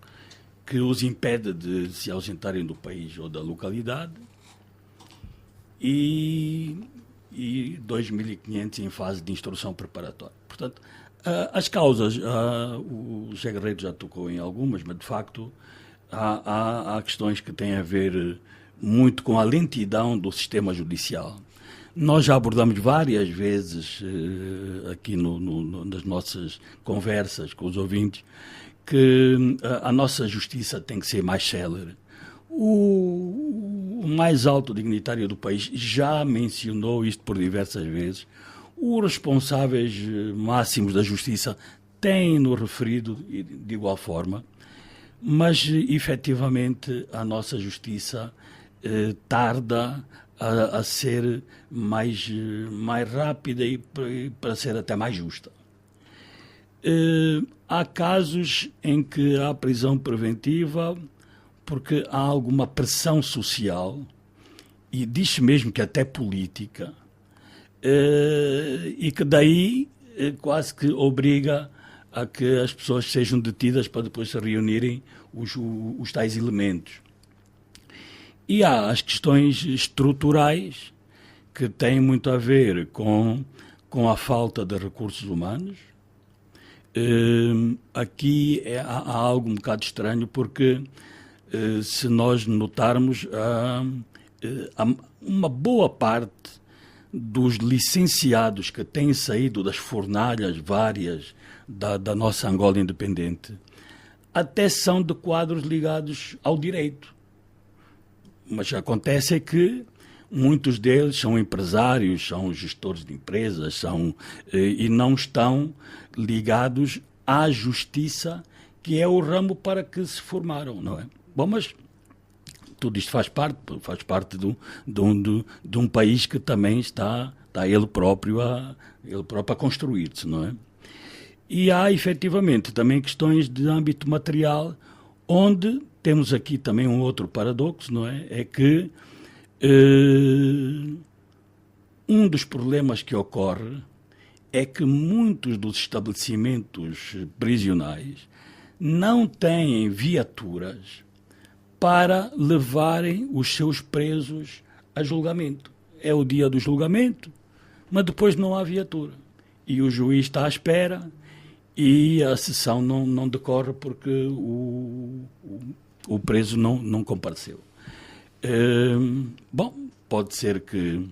que os impede de se ausentarem do país ou da localidade e 2.500 em fase de instrução preparatória. Portanto, as causas, o José Guerreiro já tocou em algumas, mas de facto há questões que têm a ver muito com a lentidão do sistema judicial. Nós já abordamos várias vezes aqui nas nossas conversas com os ouvintes que a nossa justiça tem que ser mais célere. O mais alto dignitário do país já mencionou isto por diversas vezes. Os responsáveis máximos da justiça têm-no referido de igual forma, mas efetivamente a nossa justiça tarda a ser mais rápida e para ser até mais justa. Há casos em que há prisão preventiva porque há alguma pressão social e diz-se mesmo que até política e que daí quase que obriga a que as pessoas sejam detidas para depois se reunirem os tais elementos. E há as questões estruturais que têm muito a ver com a falta de recursos humanos. Aqui há algo um bocado estranho porque se nós notarmos uma boa parte dos licenciados que têm saído das fornalhas várias da nossa Angola independente até são de quadros ligados ao direito. Mas acontece que muitos deles são empresários, são gestores de empresas, e não estão ligados à justiça, que é o ramo para que se formaram, não é? Bom, mas tudo isto faz parte de um país que também está ele próprio a construir-se, não é? E há, efetivamente, também questões de âmbito material, onde temos aqui também um outro paradoxo, não é? É que um dos problemas que ocorre é que muitos dos estabelecimentos prisionais não têm viaturas para levarem os seus presos a julgamento. É o dia do julgamento, mas depois não há viatura. E o juiz está à espera e a sessão não decorre porque o preso não compareceu. Bom, pode ser que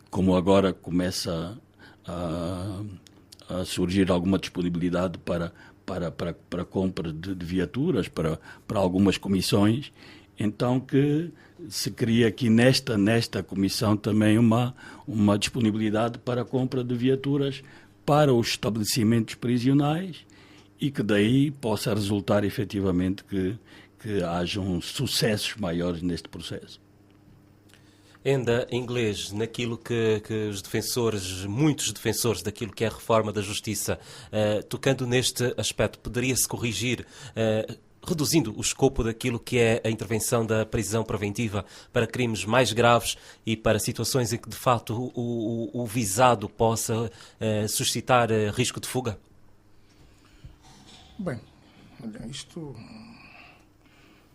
como agora começa a surgir alguma disponibilidade para compra de viaturas para algumas comissões, então que se cria aqui nesta comissão também uma disponibilidade para a compra de viaturas para os estabelecimentos prisionais e que daí possa resultar efetivamente que hajam sucessos maiores neste processo. Ainda em inglês, naquilo que muitos defensores daquilo que é a reforma da justiça, tocando neste aspecto, poderia-se corrigir, reduzindo o escopo daquilo que é a intervenção da prisão preventiva para crimes mais graves e para situações em que, de facto, o visado possa suscitar risco de fuga? Bem, isto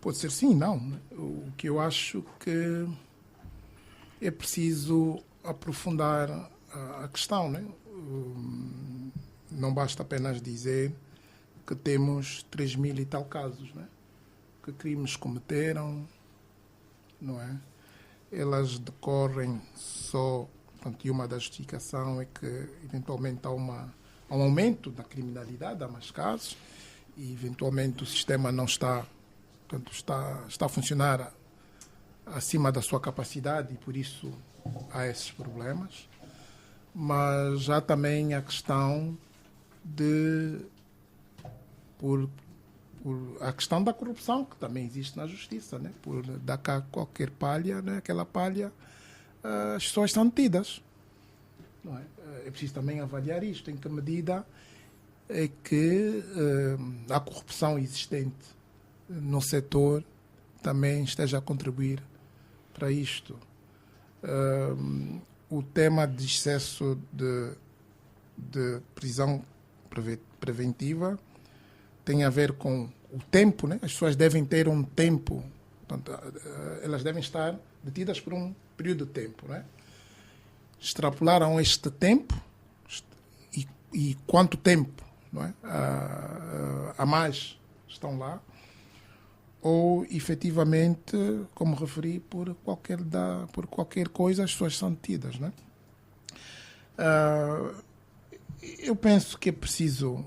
pode ser sim e não. O que eu acho que é preciso aprofundar a questão, né? Não basta apenas dizer que temos 3.000 e tal casos, né? Que crimes cometeram, não é? Elas decorrem só, portanto, e uma da justificação é que eventualmente há um aumento da criminalidade, há mais casos, e eventualmente o sistema não está, portanto, está a funcionar acima da sua capacidade e por isso há esses problemas. Mas há também a questão a questão da corrupção, que também existe na justiça, né? Por dar cá qualquer palha, né? Aquela palha, as pessoas são detidas. Não é? É preciso também avaliar isto, em que medida é que a corrupção existente no setor também esteja a contribuir para isto. o tema de excesso de prisão preventiva tem a ver com o tempo, né? As pessoas devem ter um tempo, portanto, elas devem estar detidas por um período de tempo, né? Extrapolaram este tempo e quanto tempo, não é? A mais estão lá, ou efetivamente, como referi, por qualquer coisa as pessoas são detidas, não é? Eu penso que é preciso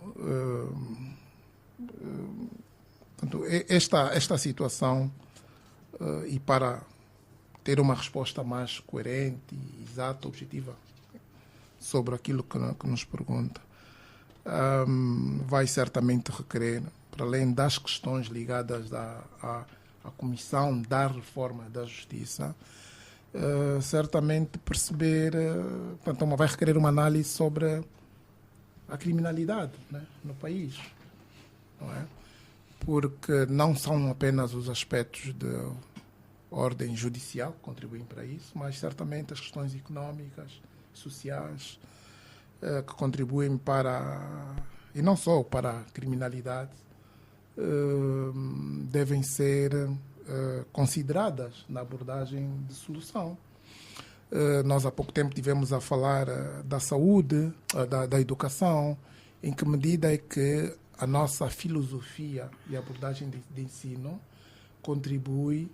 portanto, esta situação, e para ter uma resposta mais coerente, exata, objetiva sobre aquilo que nos pergunta, vai certamente requerer, para além das questões ligadas à Comissão da Reforma da Justiça, certamente perceber, portanto, vai requerer uma análise sobre a criminalidade, né, no país, não é? Porque não são apenas os aspectos de ordem judicial que contribuem para isso, mas certamente as questões económicas, sociais, que contribuem para, e não só para a criminalidade, devem ser consideradas na abordagem de solução. Nós há pouco tempo tivemos a falar da saúde, da educação, em que medida é que a nossa filosofia e abordagem de ensino contribui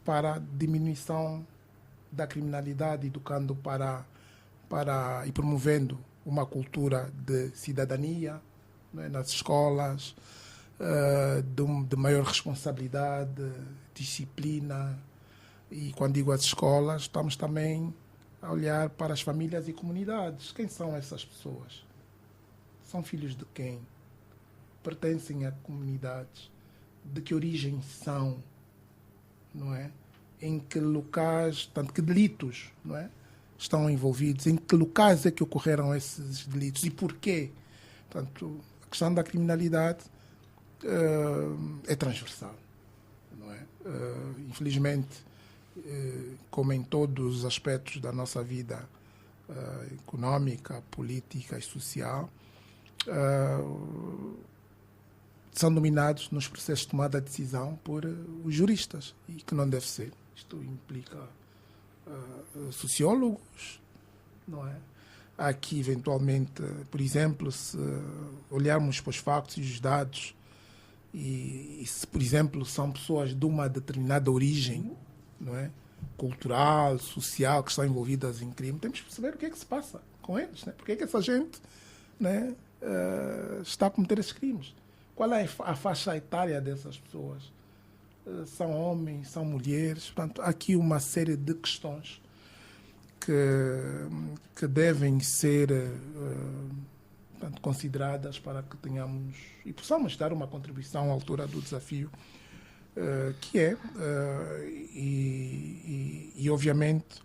para a diminuição da criminalidade, educando e promovendo uma cultura de cidadania, né, nas escolas, de maior responsabilidade, disciplina. E quando digo as escolas, estamos também a olhar para as famílias e comunidades. Quem são essas pessoas? São filhos de quem? Pertencem a comunidades? De que origem são? Não é? Em que locais, tanto que delitos, não é, estão envolvidos? Em que locais é que ocorreram esses delitos? E porquê? Portanto, a questão da criminalidade é transversal, não é? Infelizmente, como em todos os aspectos da nossa vida económica, política e social, são dominados nos processos de tomada de decisão por os juristas, e que não deve ser. Isto implica sociólogos, não é? Aqui, eventualmente, por exemplo, se olharmos para os factos e os dados, e se, por exemplo, são pessoas de uma determinada origem, não é, cultural, social, que estão envolvidas em crime, temos que perceber o que é que se passa com eles, né? Porque é que essa gente, né, está a cometer esses crimes. Qual é a faixa etária dessas pessoas? São homens, são mulheres? Portanto, há aqui uma série de questões que devem ser portanto, consideradas para que tenhamos e possamos dar uma contribuição à altura do desafio que é, e obviamente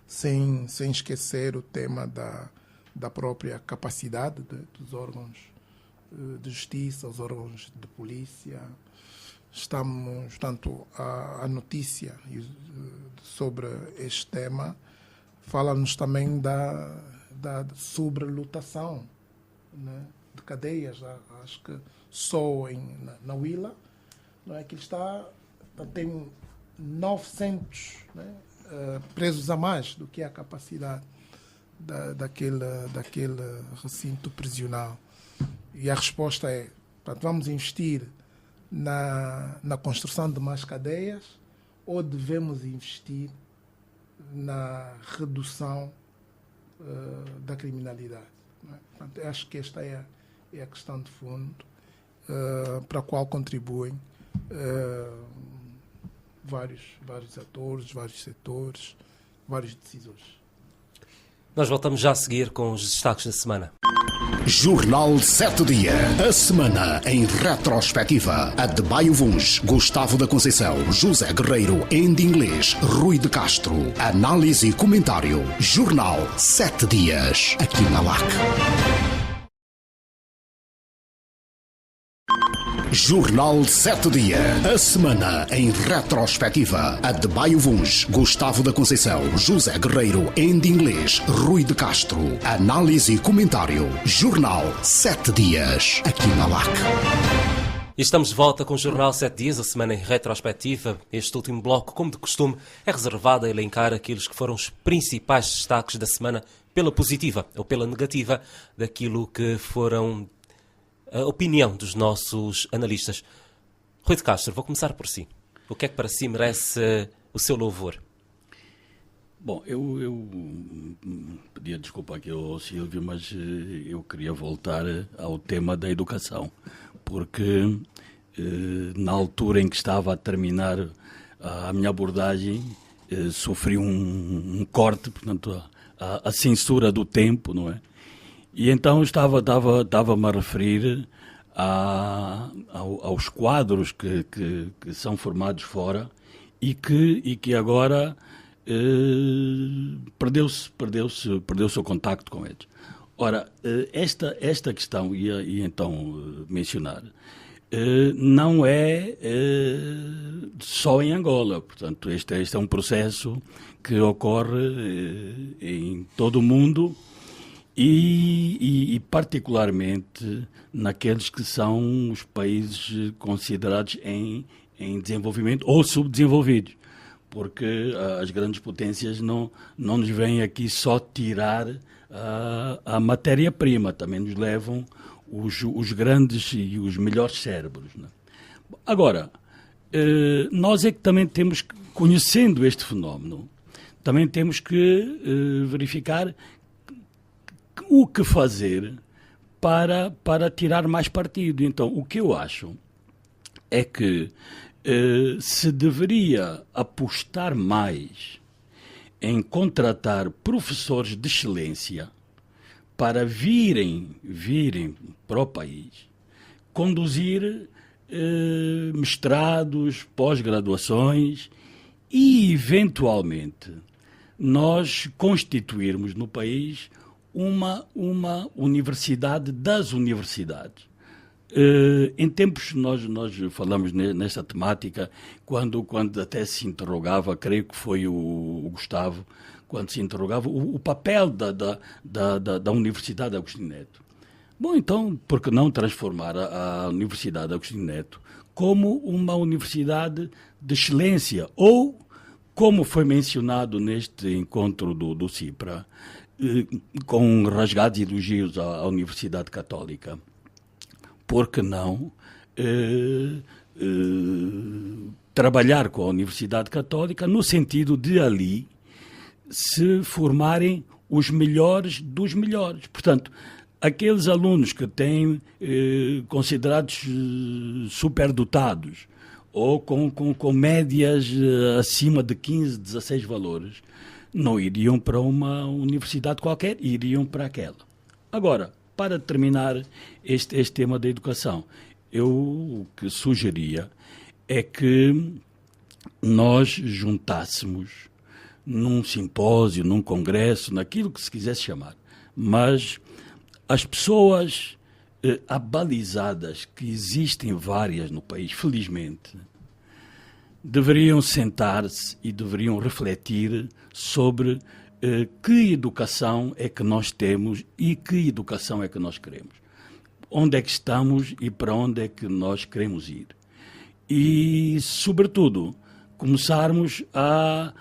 sem esquecer o tema da própria capacidade dos órgãos de justiça, os órgãos de polícia. Estamos, portanto, a notícia sobre este tema fala-nos também da sobrelotação, né, de cadeias. Acho que só na Huila, não é, que tem 900, né, presos a mais do que a capacidade daquele recinto prisional. E a resposta é, portanto, vamos investir na construção de mais cadeias ou devemos investir na redução da criminalidade? Não é? Portanto, acho que esta é a questão de fundo para a qual contribuem vários atores, vários setores, vários decisores. Nós voltamos já a seguir com os destaques da semana. Jornal 7 Dia. A semana em retrospectiva. A de Baio Vuns, Gustavo da Conceição, José Guerreiro, em inglês, Rui de Castro. Análise e comentário. Jornal 7 Dias. Aqui na LAC. Jornal 7 Dias. A semana em retrospectiva. Adebayo Vuns, Gustavo da Conceição, José Guerreiro, em inglês, Rui de Castro. Análise e comentário. Jornal 7 Dias. Aqui na LAC. Estamos de volta com o Jornal 7 Dias, a semana em retrospectiva. Este último bloco, como de costume, é reservado a elencar aqueles que foram os principais destaques da semana pela positiva ou pela negativa daquilo que foram a opinião dos nossos analistas. Rui de Castro, vou começar por si. O que é que para si merece o seu louvor? Bom, eu pedia desculpa aqui ao Silvio, mas eu queria voltar ao tema da educação, porque na altura em que estava a terminar a minha abordagem, sofri um corte, portanto, a censura do tempo, não é? E então estava-me a referir aos quadros que são formados fora e que agora perdeu-se o contacto com eles. Ora, esta questão, ia então mencionar, não é só em Angola. Portanto, este é um processo que ocorre em todo o mundo e particularmente naqueles que são os países considerados em desenvolvimento ou subdesenvolvidos. Porque as grandes potências não nos vêm aqui só tirar a matéria-prima, também nos levam os grandes e os melhores cérebros, né? Agora, nós é que também temos, conhecendo este fenómeno, também temos que verificar o que fazer para tirar mais partido. Então, o que eu acho é que se deveria apostar mais em contratar professores de excelência para virem para o país, conduzir mestrados, pós-graduações e, eventualmente, nós constituirmos no país uma universidade das universidades. Em tempos, nós falamos nesta temática, quando até se interrogava, creio que foi o Gustavo, quando se interrogava o papel da Universidade Agostinho Neto. Bom, então, por que não transformar a Universidade Agostinho Neto como uma universidade de excelência? Ou, como foi mencionado neste encontro do CIPRA, com rasgados elogios à Universidade Católica, por que não trabalhar com a Universidade Católica no sentido de ali se formarem os melhores dos melhores? Portanto, aqueles alunos que têm considerados superdotados ou com médias acima de 15, 16 valores, não iriam para uma universidade qualquer, iriam para aquela. Agora, para terminar este tema da educação, eu o que sugeria é que nós juntássemos num simpósio, num congresso, naquilo que se quisesse chamar, mas as pessoas abalizadas, que existem várias no país, felizmente, deveriam sentar-se e deveriam refletir sobre que educação é que nós temos e que educação é que nós queremos. Onde é que estamos e para onde é que nós queremos ir. E, sobretudo, começarmos a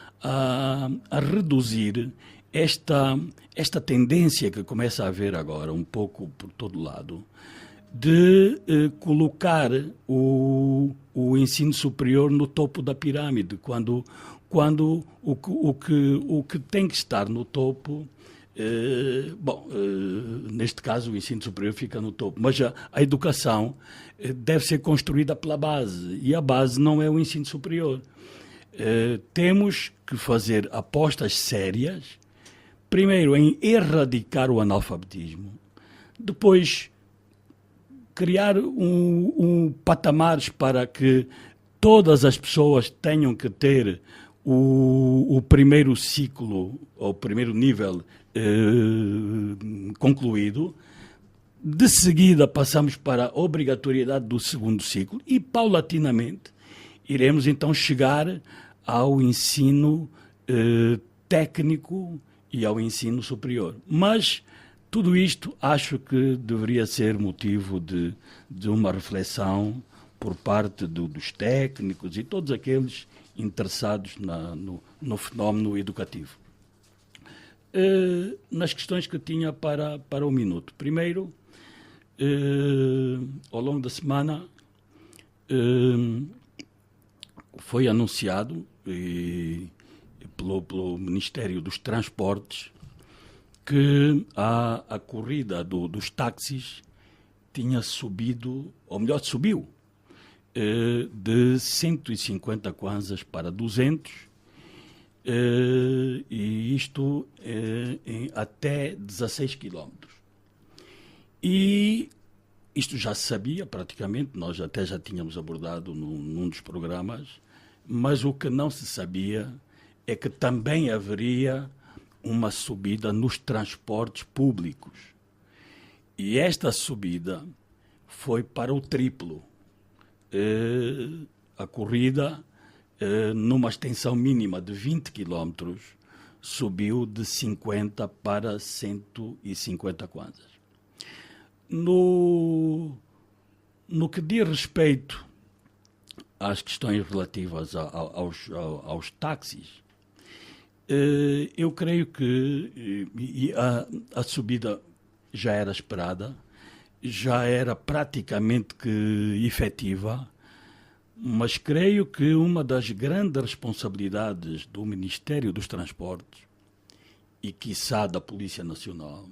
reduzir esta tendência que começa a haver agora, um pouco por todo lado, de colocar o ensino superior no topo da pirâmide, quando o que tem que estar no topo, neste caso o ensino superior fica no topo, mas a educação deve ser construída pela base, e a base não é o ensino superior. Temos que fazer apostas sérias, primeiro em erradicar o analfabetismo, depois criar patamares para que todas as pessoas tenham que ter o primeiro ciclo, ou o primeiro nível concluído, De seguida passamos para a obrigatoriedade do segundo ciclo e, paulatinamente, iremos então chegar ao ensino técnico e ao ensino superior. Mas tudo isto acho que deveria ser motivo de uma reflexão por parte dos técnicos e todos aqueles interessados no fenómeno educativo. Nas questões que tinha para o minuto. Primeiro, ao longo da semana, foi anunciado pelo Ministério dos Transportes que a corrida dos táxis tinha subido, ou melhor, subiu, de 150 kwanzas para 200, e isto em até 16 quilómetros. E isto já se sabia praticamente, nós até já tínhamos abordado num dos programas, mas o que não se sabia é que também haveria uma subida nos transportes públicos. E esta subida foi para o triplo. A corrida, numa extensão mínima de 20 quilómetros, subiu de 50 para 150 kwanzas. No que diz respeito às questões relativas aos táxis, eu creio que a subida já era esperada, já era praticamente que efetiva, mas creio que uma das grandes responsabilidades do Ministério dos Transportes e, quiçá, da Polícia Nacional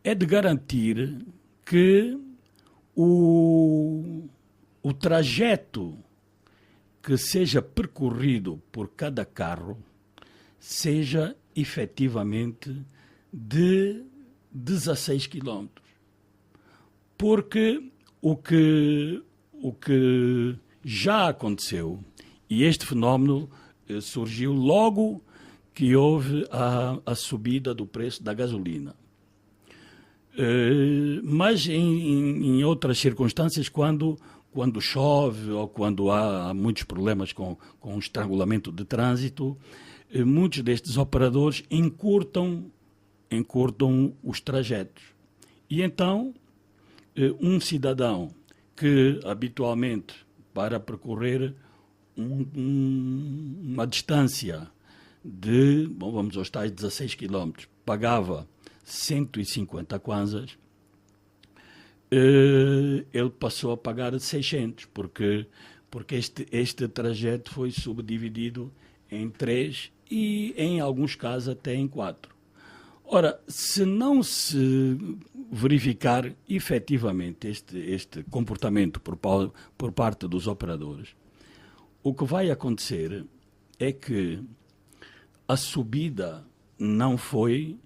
é de garantir que o trajeto que seja percorrido por cada carro seja efetivamente de 16 quilómetros. Porque o que já aconteceu, e este fenómeno surgiu logo que houve a subida do preço da gasolina. Mas em outras circunstâncias, quando chove ou quando há muitos problemas com o estrangulamento de trânsito, muitos destes operadores encurtam os trajetos. E então, um cidadão que habitualmente, para percorrer uma distância de, vamos aos tais 16 quilómetros, pagava 150 kwanzas, ele passou a pagar 600, porque este trajeto foi subdividido em 3 e, em alguns casos, até em 4. Ora, se não se verificar efetivamente este comportamento por parte dos operadores, o que vai acontecer é que a subida não foi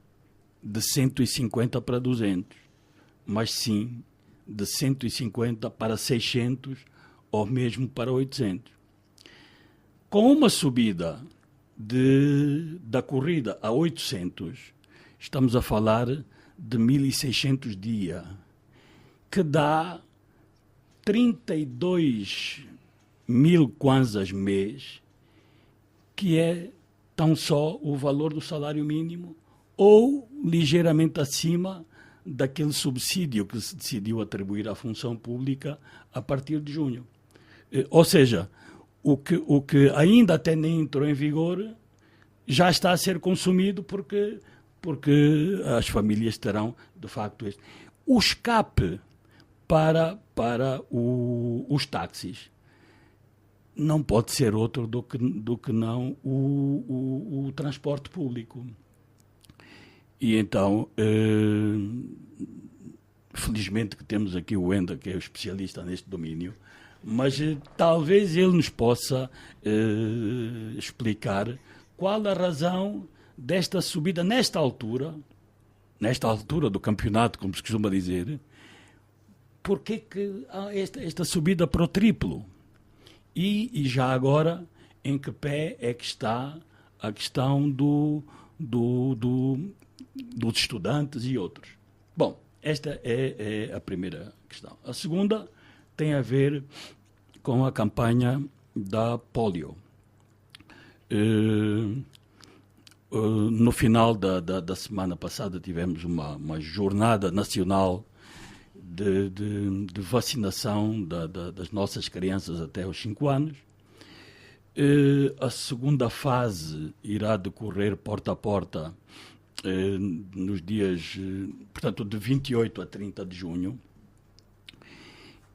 de 150 para 200, mas sim de 150 para 600 ou mesmo para 800. Com uma subida da corrida a 800, estamos a falar de 1.600 dia, que dá 32 mil kwanzas mês, que é tão só o valor do salário mínimo ou ligeiramente acima daquele subsídio que se decidiu atribuir à função pública a partir de junho. Ou seja, o que ainda até nem entrou em vigor já está a ser consumido porque as famílias terão, de facto, este. O escape para os táxis não pode ser outro do que não o transporte público. E então, felizmente que temos aqui o Wenda, que é o especialista neste domínio, mas talvez ele nos possa explicar qual a razão desta subida nesta altura do campeonato, como se costuma dizer, porque que há esta subida para o triplo? E já agora, em que pé é que está a questão dos estudantes e outros? Bom, Esta é a primeira questão. A segunda tem a ver com a campanha da polio. No final da semana passada tivemos uma jornada nacional de vacinação das nossas crianças até aos 5 anos. A segunda fase irá decorrer porta a porta nos dias, portanto, de 28 a 30 de junho.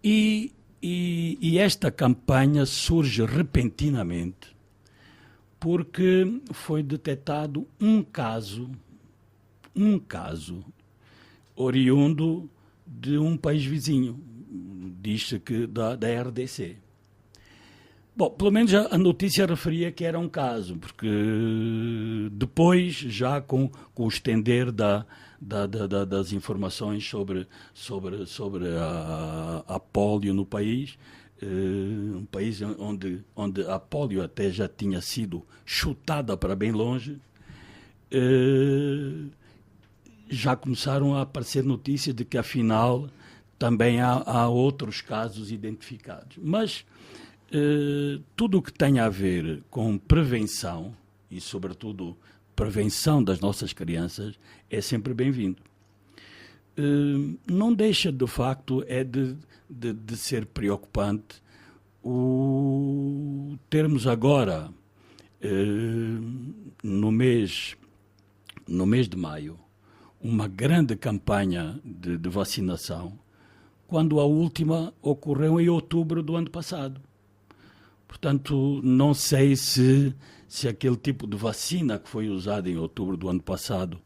E esta campanha surge repentinamente porque foi detectado um caso oriundo de um país vizinho, diz-se que da RDC. Bom, pelo menos a notícia referia que era um caso, porque depois, já com o estender das informações sobre a polio no país, um país onde a polio até já tinha sido chutada para bem longe, já começaram a aparecer notícias de que, afinal, também há outros casos identificados. Mas tudo o que tem a ver com prevenção, e sobretudo prevenção das nossas crianças, é sempre bem-vindo. Não deixa, de facto, de ser preocupante termos agora, no mês de maio, uma grande campanha de vacinação, quando a última ocorreu em outubro do ano passado. Portanto, não sei se aquele tipo de vacina que foi usada em outubro do ano passado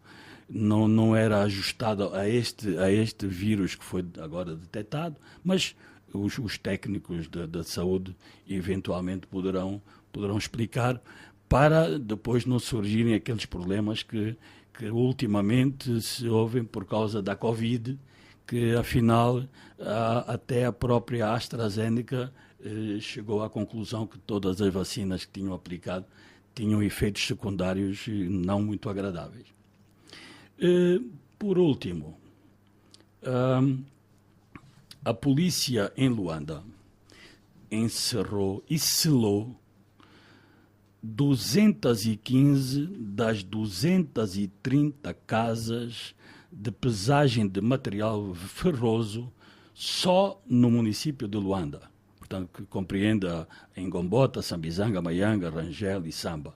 não era ajustado a este vírus que foi agora detectado, mas os técnicos da saúde eventualmente poderão explicar, para depois não surgirem aqueles problemas que ultimamente se ouvem por causa da Covid, que afinal até a própria AstraZeneca chegou à conclusão que todas as vacinas que tinham aplicado tinham efeitos secundários não muito agradáveis. Por último, a polícia em Luanda encerrou e selou 215 das 230 casas de pesagem de material ferroso só no município de Luanda. Portanto, que compreende em Gombota, Sambizanga, Maianga, Rangel e Samba.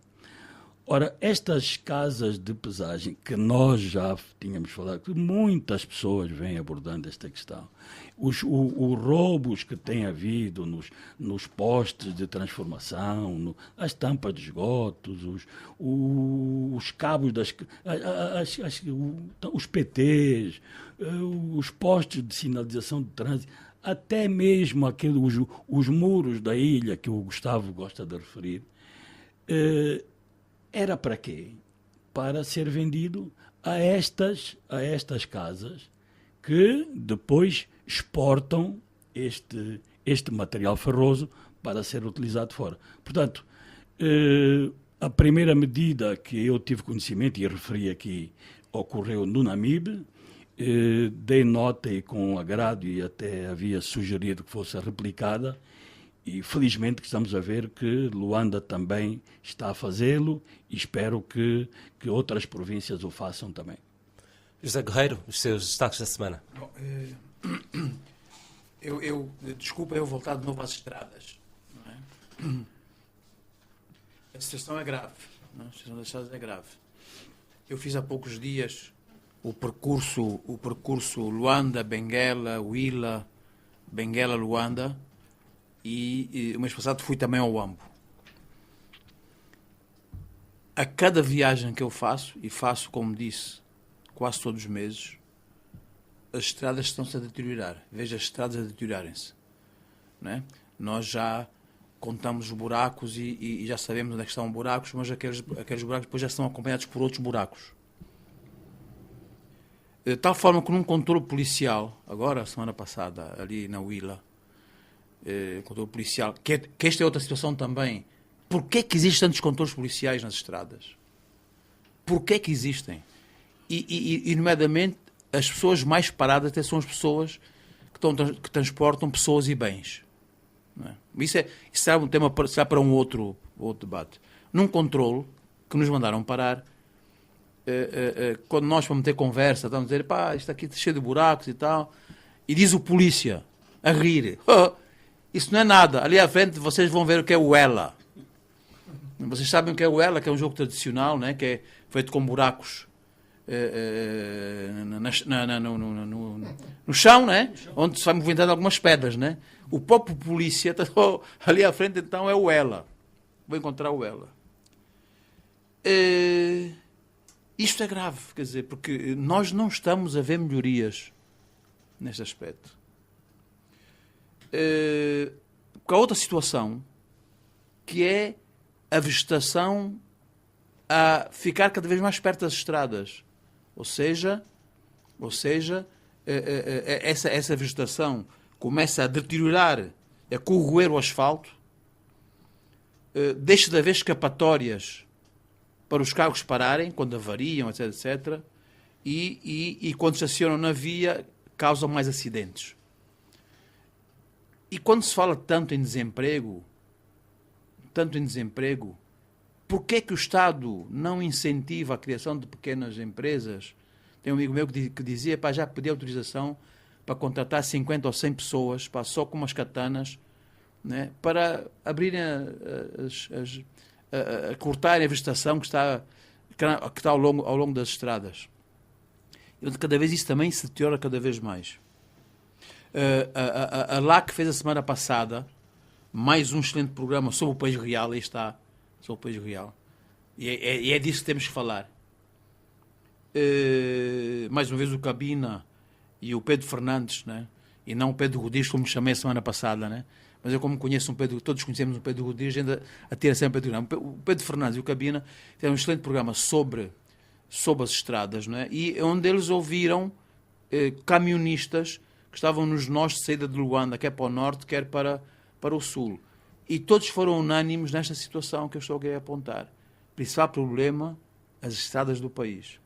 Ora, estas casas de pesagem, que nós já tínhamos falado, que muitas pessoas vêm abordando esta questão, os roubos que tem havido nos postos de transformação, as tampas de esgotos, os cabos os PTs, os postos de sinalização de trânsito, até mesmo os muros da ilha, que o Gustavo gosta de referir, era para quê? Para ser vendido a estas casas que depois exportam este material ferroso para ser utilizado fora. Portanto, a primeira medida que eu tive conhecimento e referi aqui ocorreu no Namibe. Dei nota e com agrado, e até havia sugerido que fosse replicada, e felizmente que estamos a ver que Luanda também está a fazê-lo, e espero que outras províncias o façam também. José Guerreiro, os seus destaques da semana. Bom, desculpa eu voltar de novo às estradas. Não é? A situação é grave. Não é? A situação das estradas é grave. Eu fiz há poucos dias o percurso Luanda, Benguela, Huila, Benguela, Luanda, e o mês passado fui também ao Huambo. A cada viagem que eu faço, e faço, como disse, quase todos os meses, as estradas estão-se a deteriorar. Veja as estradas a deteriorarem-se. Não é? Nós já contamos os buracos e já sabemos onde é que estão buracos, mas aqueles buracos depois já estão acompanhados por outros buracos. De tal forma que num controle policial, agora, semana passada, ali na Huila, controle policial, que esta é outra situação também. Porquê que existem tantos controles policiais nas estradas? Porquê que existem? E nomeadamente, as pessoas mais paradas até são as pessoas que transportam pessoas e bens. Não é? Isso será um tema para um outro debate. Num controle que nos mandaram parar, quando nós vamos ter conversa, estamos a dizer, pá, isto aqui está cheio de buracos e tal, e diz o polícia, a rir, isso não é nada, ali à frente vocês vão ver o que é o ELA. Vocês sabem o que é o ELA, que é um jogo tradicional, né? Que é feito com buracos no chão, né? Onde se vai movimentando algumas pedras, né? O próprio polícia está ali à frente, então é o ELA. Vou encontrar o ELA. Isto é grave, quer dizer, porque nós não estamos a ver melhorias neste aspecto. Porque há outra situação, que é a vegetação a ficar cada vez mais perto das estradas. Ou seja, essa vegetação começa a deteriorar, a corroer o asfalto, deixa de haver escapatórias para os carros pararem, quando avariam, etc, etc, e quando estacionam na via, causam mais acidentes. E quando se fala tanto em desemprego, por que é que o Estado não incentiva a criação de pequenas empresas? Tem um amigo meu que dizia, pá, já pedi autorização para contratar 50 ou 100 pessoas, pá, só com umas katanas, né, para abrirem a cortarem a vegetação que está ao longo das estradas. E cada vez isso também se deteriora cada vez mais. A LAC fez a semana passada mais um excelente programa sobre o país real, aí está, sobre o país real. E é disso que temos que falar. Mais uma vez o Cabina e o Pedro Fernandes, né? E não o Pedro Rodrigues, como me chamei a semana passada, né? Mas eu, como conheço um Pedro, todos conhecemos um Pedro Rodrigues, ainda atira sempre o Pedro Fernandes e o Cabina fizeram um excelente programa sobre as estradas, né? E onde eles ouviram camionistas que estavam nos nós de saída de Luanda, quer para o norte, quer para o sul. E todos foram unânimes nesta situação que eu estou a apontar. Principal problema, as estradas do país.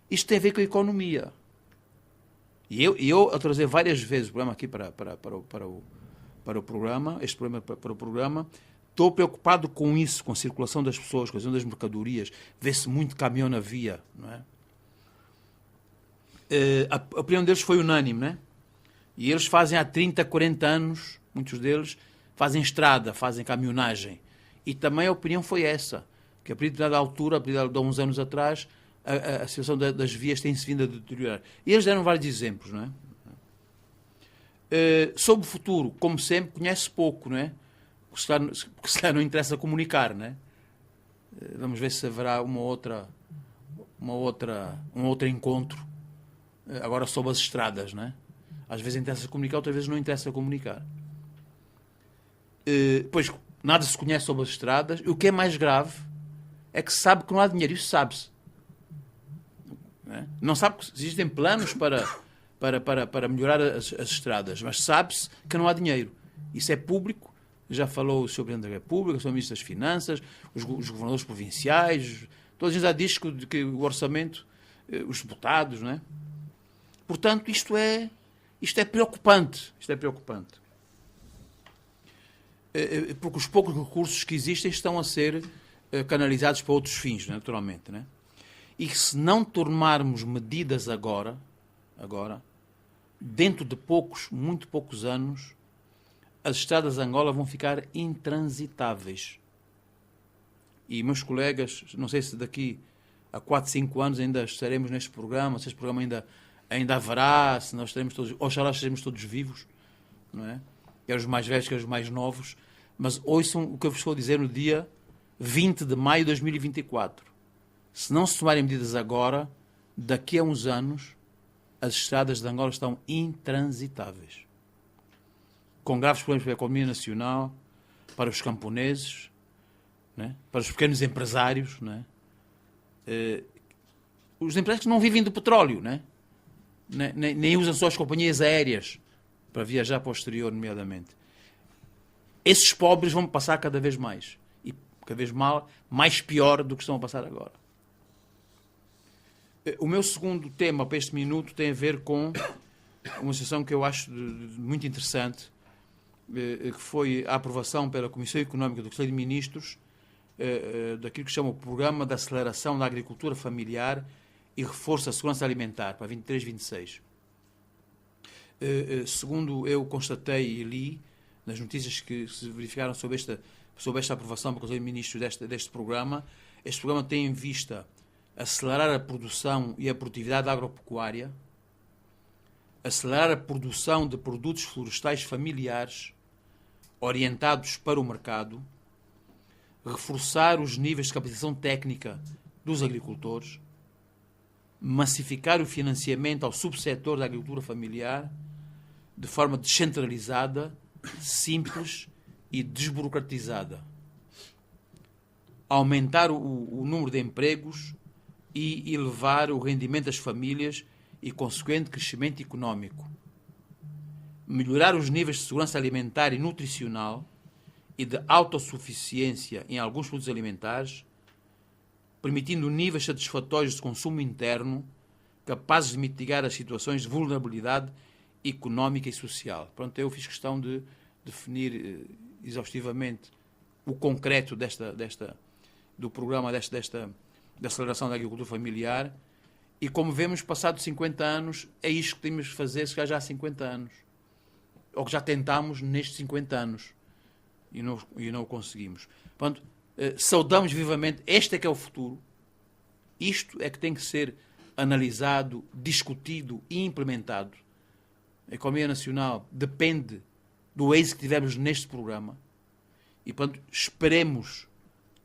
Isto tem a ver com a economia. E eu a trazer várias vezes o programa aqui para o programa, este programa para o programa, estou preocupado com isso, com a circulação das pessoas, com a questão das mercadorias, vê-se muito caminhão na via, não é? A opinião deles foi unânime, não é? E eles fazem há 30, 40 anos, muitos deles, fazem estrada, fazem caminhonagem. E também a opinião foi essa, que a partir de dada altura, a partir de há uns anos atrás, a situação das vias tem-se vindo a deteriorar. E eles deram vários exemplos, não é? Sobre o futuro, como sempre, conhece pouco, não é? Porque se calhar não interessa comunicar, não é? Vamos ver se haverá um outro encontro, agora sobre as estradas, não é? Às vezes interessa comunicar, outras vezes não interessa comunicar. Pois nada se conhece sobre as estradas, e o que é mais grave é que se sabe que não há dinheiro, isso sabe-se. Não sabe que existem planos para melhorar as estradas, mas sabe-se que não há dinheiro. Isso é público, já falou o Sr. Presidente da República, o Sr. Ministro das Finanças, os governadores provinciais, todos eles já dizem que o orçamento, os deputados, não é? Portanto, isto é preocupante. Isto é preocupante. Porque os poucos recursos que existem estão a ser canalizados para outros fins, naturalmente, não é? E se não tomarmos medidas agora, dentro de muito poucos anos, as estradas de Angola vão ficar intransitáveis. E meus colegas, não sei se daqui a 4, 5 anos ainda estaremos neste programa, se este programa ainda haverá, se nós estaremos todos, oxalá estejamos todos vivos, não é? Quer os mais velhos, quer os mais novos, mas ouçam o que eu vos vou dizer no dia 20 de maio de 2024. Se não se tomarem medidas agora, daqui a uns anos, as estradas de Angola estão intransitáveis. Com graves problemas para a economia nacional, para os camponeses, né? Para os pequenos empresários. Né? Os empresários que não vivem do petróleo, né? Nem usam só as companhias aéreas para viajar para o exterior, nomeadamente. Esses pobres vão passar cada vez mais. E cada vez mais pior do que estão a passar agora. O meu segundo tema para este minuto tem a ver com uma situação que eu acho muito interessante, que foi a aprovação pela Comissão Económica do Conselho de Ministros daquilo que chama o Programa de Aceleração da Agricultura Familiar e Reforço da Segurança Alimentar para 23-26. Segundo eu constatei e li nas notícias que se verificaram sobre esta aprovação pelo Conselho de Ministros deste programa, este programa tem em vista acelerar a produção e a produtividade agropecuária, acelerar a produção de produtos florestais familiares orientados para o mercado, reforçar os níveis de capacitação técnica dos agricultores, massificar o financiamento ao subsetor da agricultura familiar de forma descentralizada, simples e desburocratizada, aumentar o número de empregos e elevar o rendimento das famílias e consequente crescimento económico, melhorar os níveis de segurança alimentar e nutricional e de autossuficiência em alguns produtos alimentares, permitindo níveis satisfatórios de consumo interno capazes de mitigar as situações de vulnerabilidade económica e social. Pronto, eu fiz questão de definir exaustivamente o concreto do programa da aceleração da agricultura familiar e, como vemos, passados 50 anos, é isto que temos de fazer, se calhar já há 50 anos. Ou que já tentámos nestes 50 anos e não o conseguimos. Portanto, saudamos vivamente, este é que é o futuro, isto é que tem que ser analisado, discutido e implementado. A economia nacional depende do êxito que tivermos neste programa e, portanto, esperemos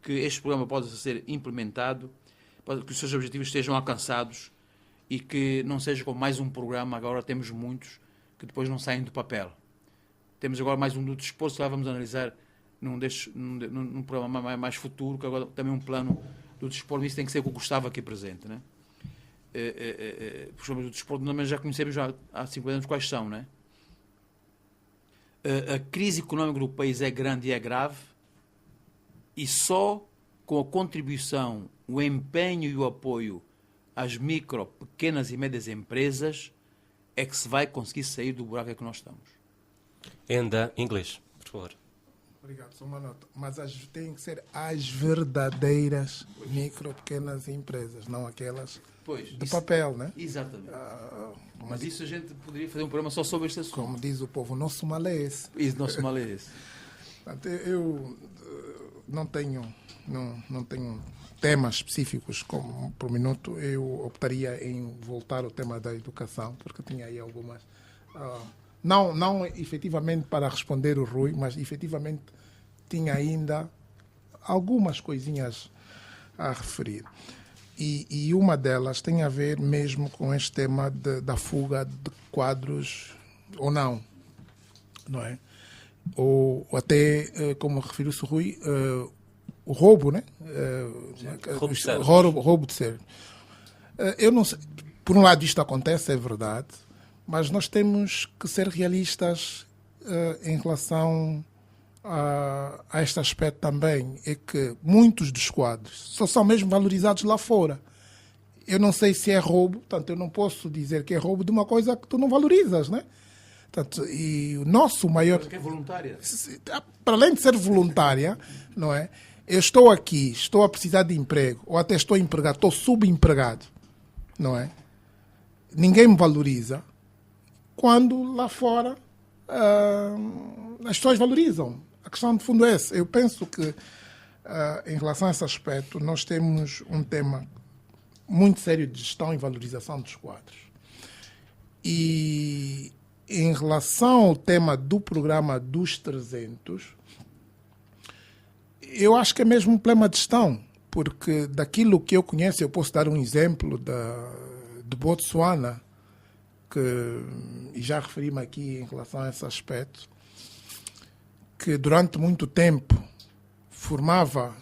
que este programa possa ser implementado, que os seus objetivos estejam alcançados e que não seja como mais um programa, agora temos muitos, que depois não saem do papel. Temos agora mais um do desporto, que lá vamos analisar num programa mais futuro, que agora também um plano do desporto, isso tem que ser com o Gustavo aqui presente, né? Os problemas do desporto também já conhecemos há 50 anos quais são, né? A crise económica do país é grande e é grave e só com a contribuição, o empenho e o apoio às micro, pequenas e médias empresas é que se vai conseguir sair do buraco em que nós estamos. Ainda inglês, por favor. Obrigado, só uma nota. Mas têm que ser as verdadeiras micro, pequenas empresas, não aquelas de papel, né? Exatamente. Mas isso a gente poderia fazer um programa só sobre este assunto. Como diz o povo, nosso mal é esse. Isso, nosso mal é esse. Eu não tenho temas específicos como por minuto. Eu optaria em voltar ao tema da educação, porque tinha aí algumas... Não efetivamente para responder o Rui, mas efetivamente tinha ainda algumas coisinhas a referir. E uma delas tem a ver mesmo com este tema da fuga de quadros ou não é? Ou até, como referiu-se o Rui, o roubo, né? Roubo de cérebro. Eu não sei, por um lado isto acontece, é verdade, mas nós temos que ser realistas em relação a este aspecto também. É que muitos dos quadros só são mesmo valorizados lá fora. Eu não sei se é roubo, portanto, eu não posso dizer que é roubo de uma coisa que tu não valorizas, né? Portanto, e o nosso maior... Porque é voluntária. Para além de ser voluntária, não é? Eu estou aqui, estou a precisar de emprego, ou até estou empregado, estou subempregado, não é? Ninguém me valoriza. Quando lá fora as pessoas valorizam. A questão de fundo é essa. Eu penso que em relação a esse aspecto nós temos um tema muito sério de gestão e valorização dos quadros. E em relação ao tema do programa dos 300, eu acho que é mesmo um problema de gestão, porque daquilo que eu conheço, eu posso dar um exemplo de Botsuana, e já referi-me aqui em relação a esse aspecto, que durante muito tempo formava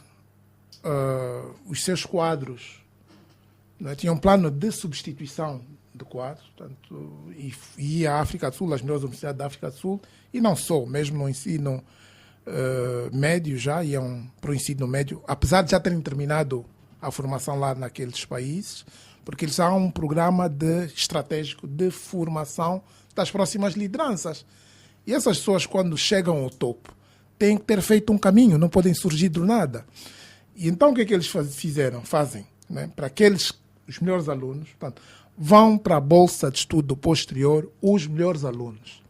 os seus quadros, né? Tinha um plano de substituição de quadros, portanto, e ia à África do Sul, às melhores universidades da África do Sul, e não só, mesmo no ensino médio já iam para o ensino médio, apesar de já terem terminado a formação lá naqueles países. porque eles há um programa estratégico de formação das próximas lideranças. E essas pessoas, quando chegam ao topo, têm que ter feito um caminho, não podem surgir do nada. E então o que é que eles fazem, né? Para os melhores alunos, portanto, vão para a bolsa de estudo posterior os melhores alunos.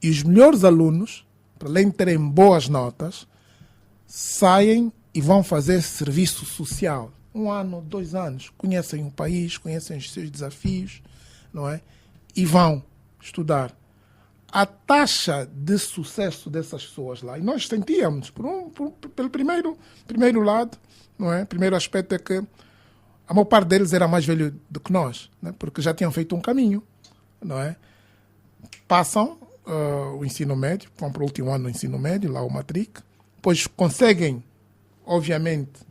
E os melhores alunos, para além de terem boas notas, saem e vão fazer serviço social. 1 ano, 2 anos, conhecem o país, conhecem os seus desafios, não é? E vão estudar. A taxa de sucesso dessas pessoas lá, e nós sentíamos, pelo primeiro lado, não é? Primeiro aspecto é que a maior parte deles era mais velho do que nós, né? Porque já tinham feito um caminho, não é? Passam o ensino médio, vão para o último ano do ensino médio, lá o matric, depois conseguem, obviamente,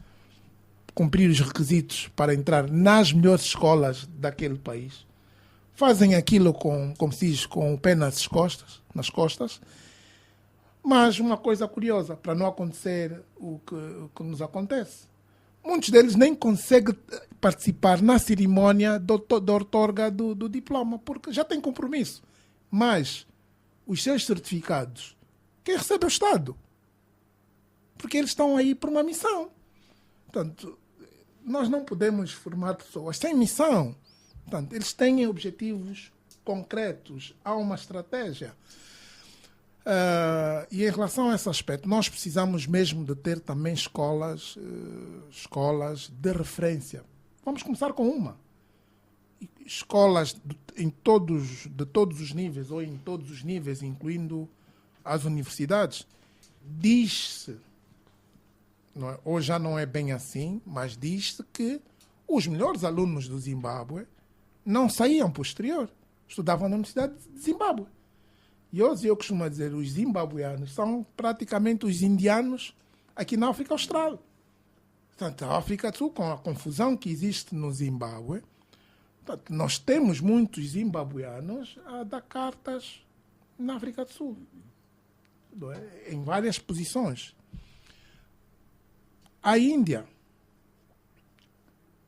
cumprir os requisitos para entrar nas melhores escolas daquele país. Fazem aquilo como se diz, com o pé nas costas. Mas uma coisa curiosa, para não acontecer o que nos acontece. Muitos deles nem conseguem participar na cerimónia da outorga do diploma, porque já têm compromisso. Mas os seus certificados, quem recebe é o Estado. Porque eles estão aí por uma missão. Portanto, nós não podemos formar pessoas sem missão. Portanto, eles têm objetivos concretos, há uma estratégia. E em relação a esse aspecto, nós precisamos mesmo de ter também escolas de referência. Vamos começar com uma. Escolas de todos os níveis, ou em todos os níveis, incluindo as universidades. Diz-se, ou já não é bem assim, mas diz-se que os melhores alunos do Zimbábue não saíam para o exterior, estudavam na Universidade de Zimbábue. E hoje eu costumo dizer, os zimbabueanos são praticamente os indianos aqui na África Austral. Portanto, a África do Sul, com a confusão que existe no Zimbábue, portanto, nós temos muitos zimbabueanos a dar cartas na África do Sul, em várias posições. A Índia,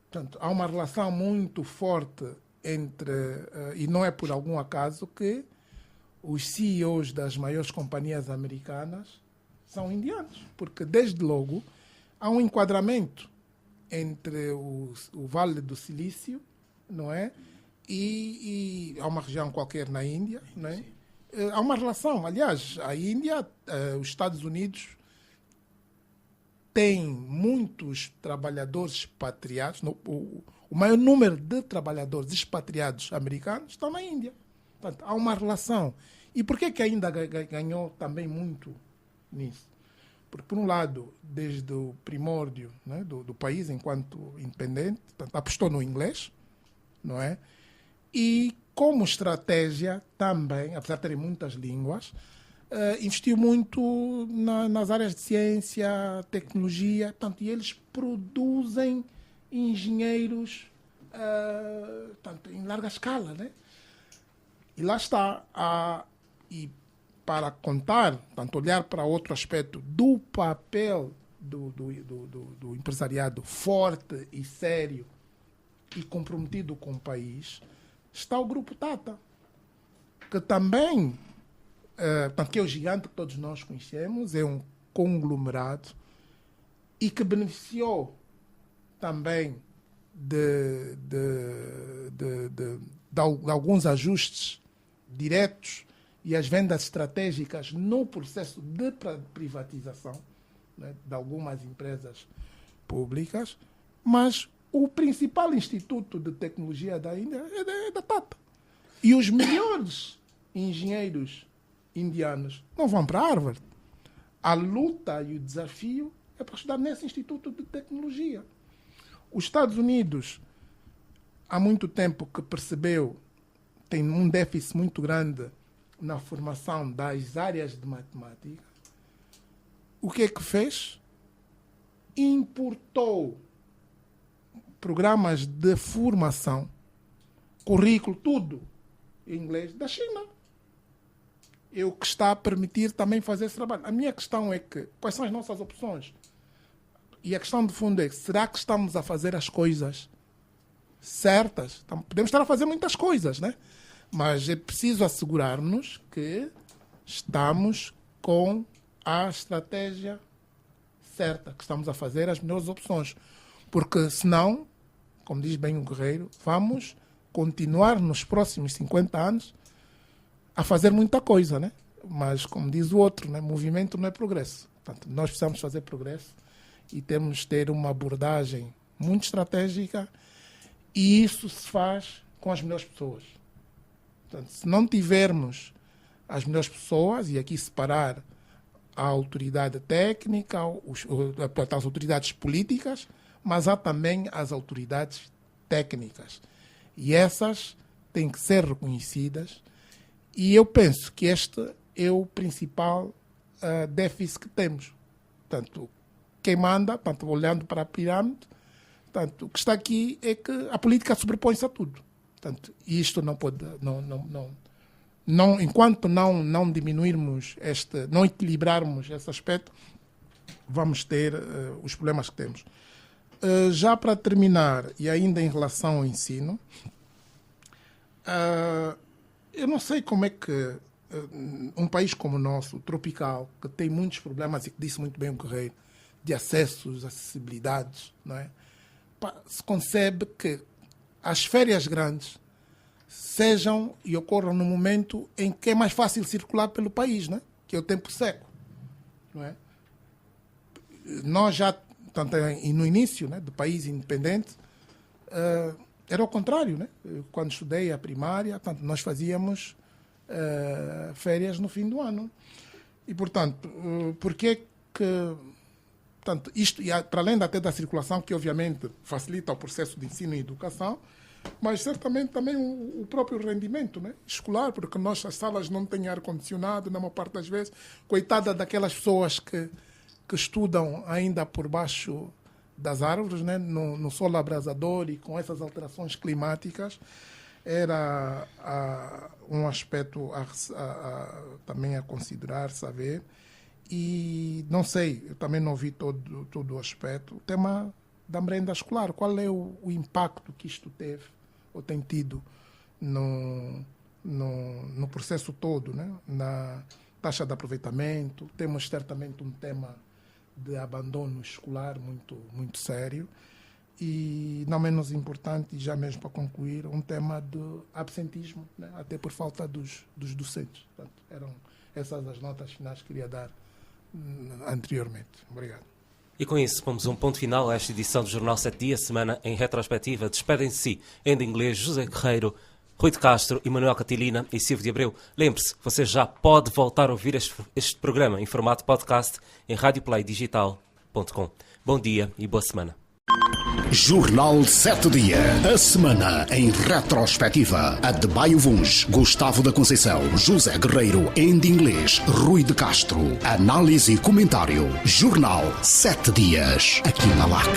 portanto, há uma relação muito forte e não é por algum acaso que os CEOs das maiores companhias americanas são indianos, porque desde logo há um enquadramento entre o Vale do Silício, não é? E há uma região qualquer na Índia, não é? Há uma relação. Aliás, a Índia, os Estados Unidos tem muitos trabalhadores expatriados, o maior número de trabalhadores expatriados americanos estão na Índia. Portanto, há uma relação. E por que ainda ganhou também muito nisso? Porque, por um lado, desde o primórdio, né, do país, enquanto independente, portanto, apostou no inglês, não é? E como estratégia também, apesar de terem muitas línguas, investiu muito nas áreas de ciência, tecnologia, portanto, e eles produzem engenheiros portanto, em larga escala, né? E lá está. E para contar, portanto, olhar para outro aspecto do papel do empresariado forte e sério e comprometido com o país, está o Grupo Tata, que também, que é o gigante que todos nós conhecemos, é um conglomerado e que beneficiou também de alguns ajustes diretos e as vendas estratégicas no processo de privatização, né, de algumas empresas públicas, mas o principal instituto de tecnologia da Índia é da Tata. E os melhores engenheiros indianos não vão para Harvard. A luta e o desafio é para estudar nesse instituto de tecnologia. Os Estados Unidos, há muito tempo que percebeu, tem um déficit muito grande na formação das áreas de matemática. O que é que fez? Importou programas de formação, currículo, tudo em inglês da China. É o que está a permitir também fazer esse trabalho. A minha questão é que, quais são as nossas opções? E a questão de fundo é, será que estamos a fazer as coisas certas. Então, podemos estar a fazer muitas coisas, né? Mas é preciso assegurar-nos que estamos com a estratégia certa, que estamos a fazer as melhores opções. Porque, senão, como diz bem o Guerreiro, vamos continuar nos próximos 50 anos a fazer muita coisa, né? Mas, como diz o outro, né? Movimento não é progresso. Portanto, nós precisamos fazer progresso e temos de ter uma abordagem muito estratégica, e isso se faz com as melhores pessoas. Portanto, se não tivermos as melhores pessoas, e aqui separar a autoridade técnica, as autoridades políticas, mas há também as autoridades técnicas. E essas têm que ser reconhecidas, e eu penso que este é o principal déficit que temos. Portanto, quem manda, portanto, olhando para a pirâmide, portanto, o que está aqui é que a política sobrepõe-se a tudo. Portanto, isto não pode, enquanto não diminuirmos não equilibrarmos esse aspecto, vamos ter os problemas que temos. Já para terminar, e ainda em relação ao ensino, eu não sei como é que um país como o nosso, tropical, que tem muitos problemas, e que disse muito bem o Guerreiro, de acessos, acessibilidades, não é? Se concebe que as férias grandes sejam e ocorram no momento em que é mais fácil circular pelo país, não é? Que é o tempo seco, não é? Nós já, tanto no início, né, do país independente, era o contrário, né? Quando estudei a primária, tanto nós fazíamos férias no fim do ano. E, portanto, porque que... Portanto, isto, para além até da circulação, que obviamente facilita o processo de ensino e educação, mas certamente também o próprio rendimento, né, escolar, porque as salas não têm ar-condicionado, na maior parte das vezes. Coitada daquelas pessoas que estudam ainda por baixo das árvores, né, no sol abrasador, e com essas alterações climáticas, era um aspecto também a considerar, saber. E não sei, eu também não vi todo o aspecto. O tema da merenda escolar, qual é o impacto que isto teve ou tem tido no processo todo, né? Na taxa de aproveitamento. Temos certamente um tema de abandono escolar muito, muito sério. E, não menos importante, e já mesmo para concluir, um tema de absentismo, né? Até por falta dos docentes. Portanto, eram essas as notas finais que queria dar anteriormente. Obrigado. E com isso, pomos um ponto final a esta edição do Jornal 7 Dias, semana em retrospectiva. Despedem-se em inglês José Guerreiro, Rui de Castro, Emanuel Catilina e Silvio de Abreu. Lembre-se, você já pode voltar a ouvir este programa em formato podcast em radioplaydigital.com. Bom dia e boa semana. Jornal 7 Dias, a semana em retrospectiva. Adebayo Vuns, Gustavo da Conceição, José Guerreiro, em inglês, Rui de Castro. Análise e comentário. Jornal 7 Dias, aqui na LAC.